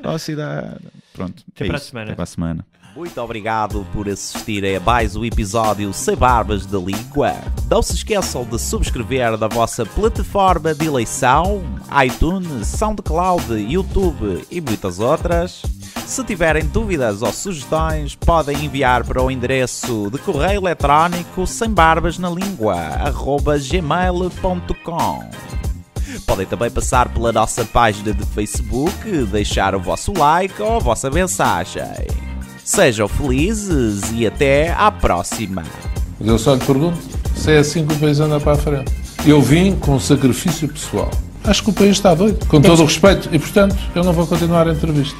Velocidade. Pronto. Até para a semana. Até para a semana. Muito obrigado por assistir a mais um episódio Sem Barbas da Língua. Não se esqueçam de subscrever na vossa plataforma de eleição, iTunes, SoundCloud, YouTube e muitas outras. Se tiverem dúvidas ou sugestões, podem enviar para o endereço de correio eletrónico sembarbasnalingua@gmail.com. Podem também passar pela nossa página de Facebook, deixar o vosso like ou a vossa mensagem. Sejam felizes e até à próxima. Mas eu só lhe pergunto se é assim que o país anda para a frente. Eu vim com sacrifício pessoal. Acho que o país está doido, com todo o respeito, e portanto eu não vou continuar a entrevista.